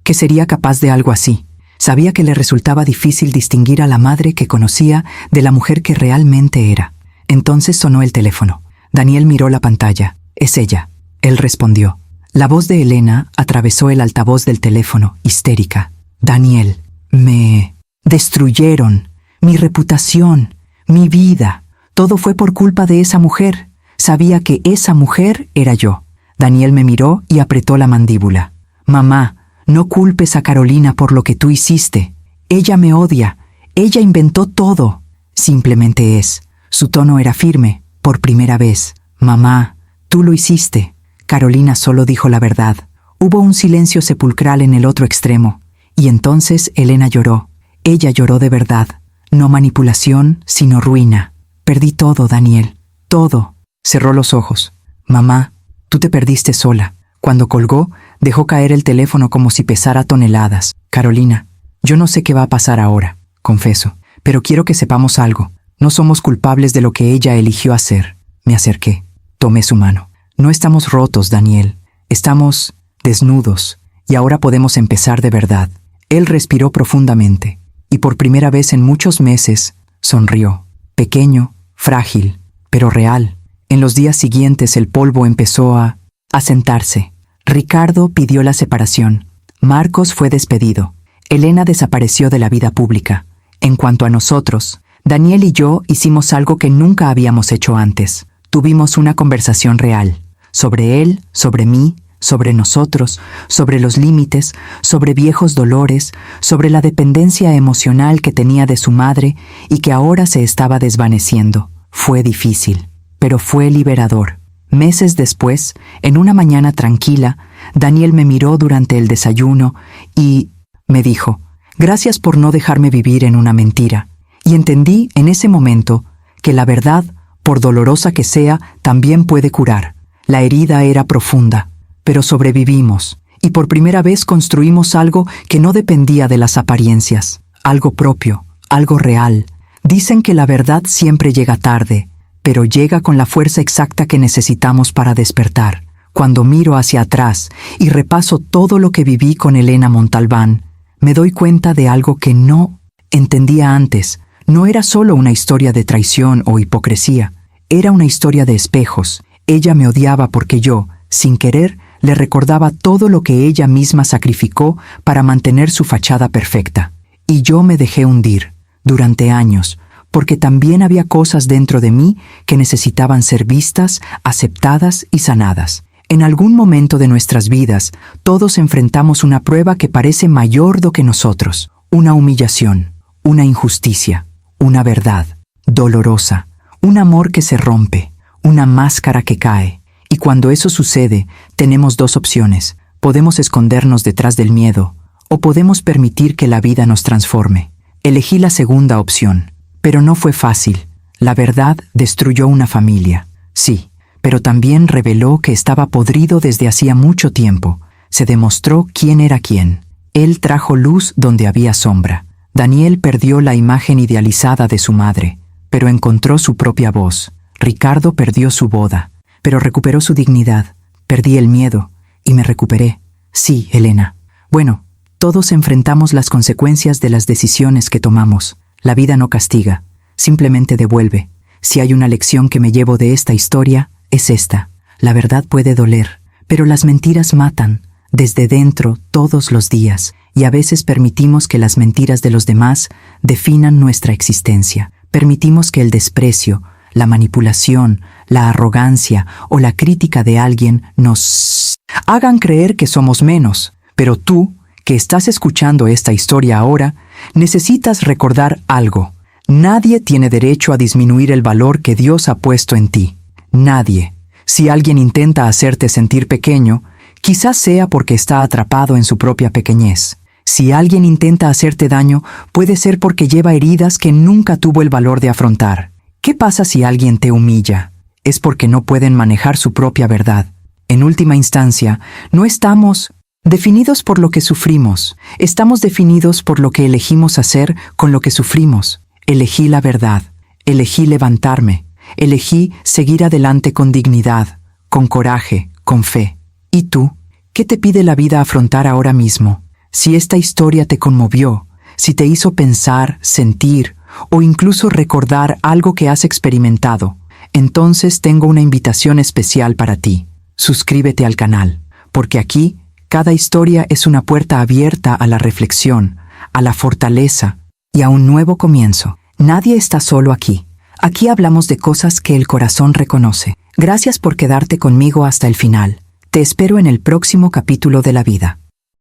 que sería capaz de algo así. Sabía que le resultaba difícil distinguir a la madre que conocía de la mujer que realmente era. Entonces sonó el teléfono. Daniel miró la pantalla. Es ella. Él respondió. La voz de Elena atravesó el altavoz del teléfono, histérica. Daniel, me destruyeron. Mi reputación, mi vida. Todo fue por culpa de esa mujer. Sabía que esa mujer era yo. Daniel me miró y apretó la mandíbula. Mamá, no culpes a Carolina por lo que tú hiciste. Ella me odia. Ella inventó todo. Simplemente es. Su tono era firme, por primera vez. Mamá, tú lo hiciste. Carolina solo dijo la verdad. Hubo un silencio sepulcral en el otro extremo. Y entonces Elena lloró. Ella lloró de verdad. No manipulación, sino ruina. Perdí todo, Daniel. Todo. Cerró los ojos. Mamá, tú te perdiste sola. Cuando colgó, dejó caer el teléfono como si pesara toneladas. Carolina, yo no sé qué va a pasar ahora, confieso, pero quiero que sepamos algo. No somos culpables de lo que ella eligió hacer. Me acerqué. Tomé su mano. No estamos rotos, Daniel. Estamos desnudos. Y ahora podemos empezar de verdad. Él respiró profundamente. Y por primera vez en muchos meses, sonrió. Pequeño, frágil, pero real. En los días siguientes el polvo empezó a sentarse. Ricardo pidió la separación. Marcos fue despedido. Elena desapareció de la vida pública. En cuanto a nosotros, Daniel y yo hicimos algo que nunca habíamos hecho antes. Tuvimos una conversación real. Sobre él, sobre mí, sobre nosotros, sobre los límites, sobre viejos dolores, sobre la dependencia emocional que tenía de su madre y que ahora se estaba desvaneciendo. Fue difícil, pero fue liberador. Meses después, en una mañana tranquila, Daniel me miró durante el desayuno y me dijo, gracias por no dejarme vivir en una mentira. Y entendí en ese momento que la verdad, por dolorosa que sea, también puede curar. La herida era profunda, pero sobrevivimos, y por primera vez construimos algo que no dependía de las apariencias. algo propio, algo real. Dicen que la verdad siempre llega tarde, pero llega con la fuerza exacta que necesitamos para despertar. Cuando miro hacia atrás y repaso todo lo que viví con Elena Montalbán, me doy cuenta de algo que no entendía antes. No era solo una historia de traición o hipocresía, era una historia de espejos. Ella me odiaba porque yo, sin querer, le recordaba todo lo que ella misma sacrificó para mantener su fachada perfecta. Y yo me dejé hundir, durante años, porque también había cosas dentro de mí que necesitaban ser vistas, aceptadas y sanadas. En algún momento de nuestras vidas, todos enfrentamos una prueba que parece mayor do que nosotros, una humillación, una injusticia, una verdad dolorosa, un amor que se rompe, una máscara que cae. Y cuando eso sucede, tenemos dos opciones. Podemos escondernos detrás del miedo, o podemos permitir que la vida nos transforme. Elegí la segunda opción, pero no fue fácil. La verdad destruyó una familia, sí, pero también reveló que estaba podrido desde hacía mucho tiempo. Se demostró quién era quién. Él trajo luz donde había sombra. Daniel perdió la imagen idealizada de su madre, pero encontró su propia voz. Ricardo perdió su boda, pero recuperó su dignidad. Perdí el miedo y me recuperé. Sí, Elena. Bueno, todos enfrentamos las consecuencias de las decisiones que tomamos. La vida no castiga, simplemente devuelve. Si hay una lección que me llevo de esta historia, es esta. La verdad puede doler, pero las mentiras matan, desde dentro todos los días, y a veces permitimos que las mentiras de los demás definan nuestra existencia. Permitimos que el desprecio, la manipulación, la arrogancia o la crítica de alguien nos hagan creer que somos menos. Pero tú, que estás escuchando esta historia ahora, necesitas recordar algo. Nadie tiene derecho a disminuir el valor que Dios ha puesto en ti. Nadie. Si alguien intenta hacerte sentir pequeño, quizás sea porque está atrapado en su propia pequeñez. Si alguien intenta hacerte daño, puede ser porque lleva heridas que nunca tuvo el valor de afrontar. ¿Qué pasa si alguien te humilla? Es porque no pueden manejar su propia verdad. En última instancia, no estamos definidos por lo que sufrimos. Estamos definidos por lo que elegimos hacer con lo que sufrimos. Elegí la verdad. Elegí levantarme. Elegí seguir adelante con dignidad, con coraje, con fe. ¿Y tú? ¿Qué te pide la vida afrontar ahora mismo? Si esta historia te conmovió, si te hizo pensar, sentir o incluso recordar algo que has experimentado, entonces tengo una invitación especial para ti. Suscríbete al canal, porque aquí cada historia es una puerta abierta a la reflexión, a la fortaleza y a un nuevo comienzo. Nadie está solo aquí. Aquí hablamos de cosas que el corazón reconoce. Gracias por quedarte conmigo hasta el final. Te espero en el próximo capítulo de la vida.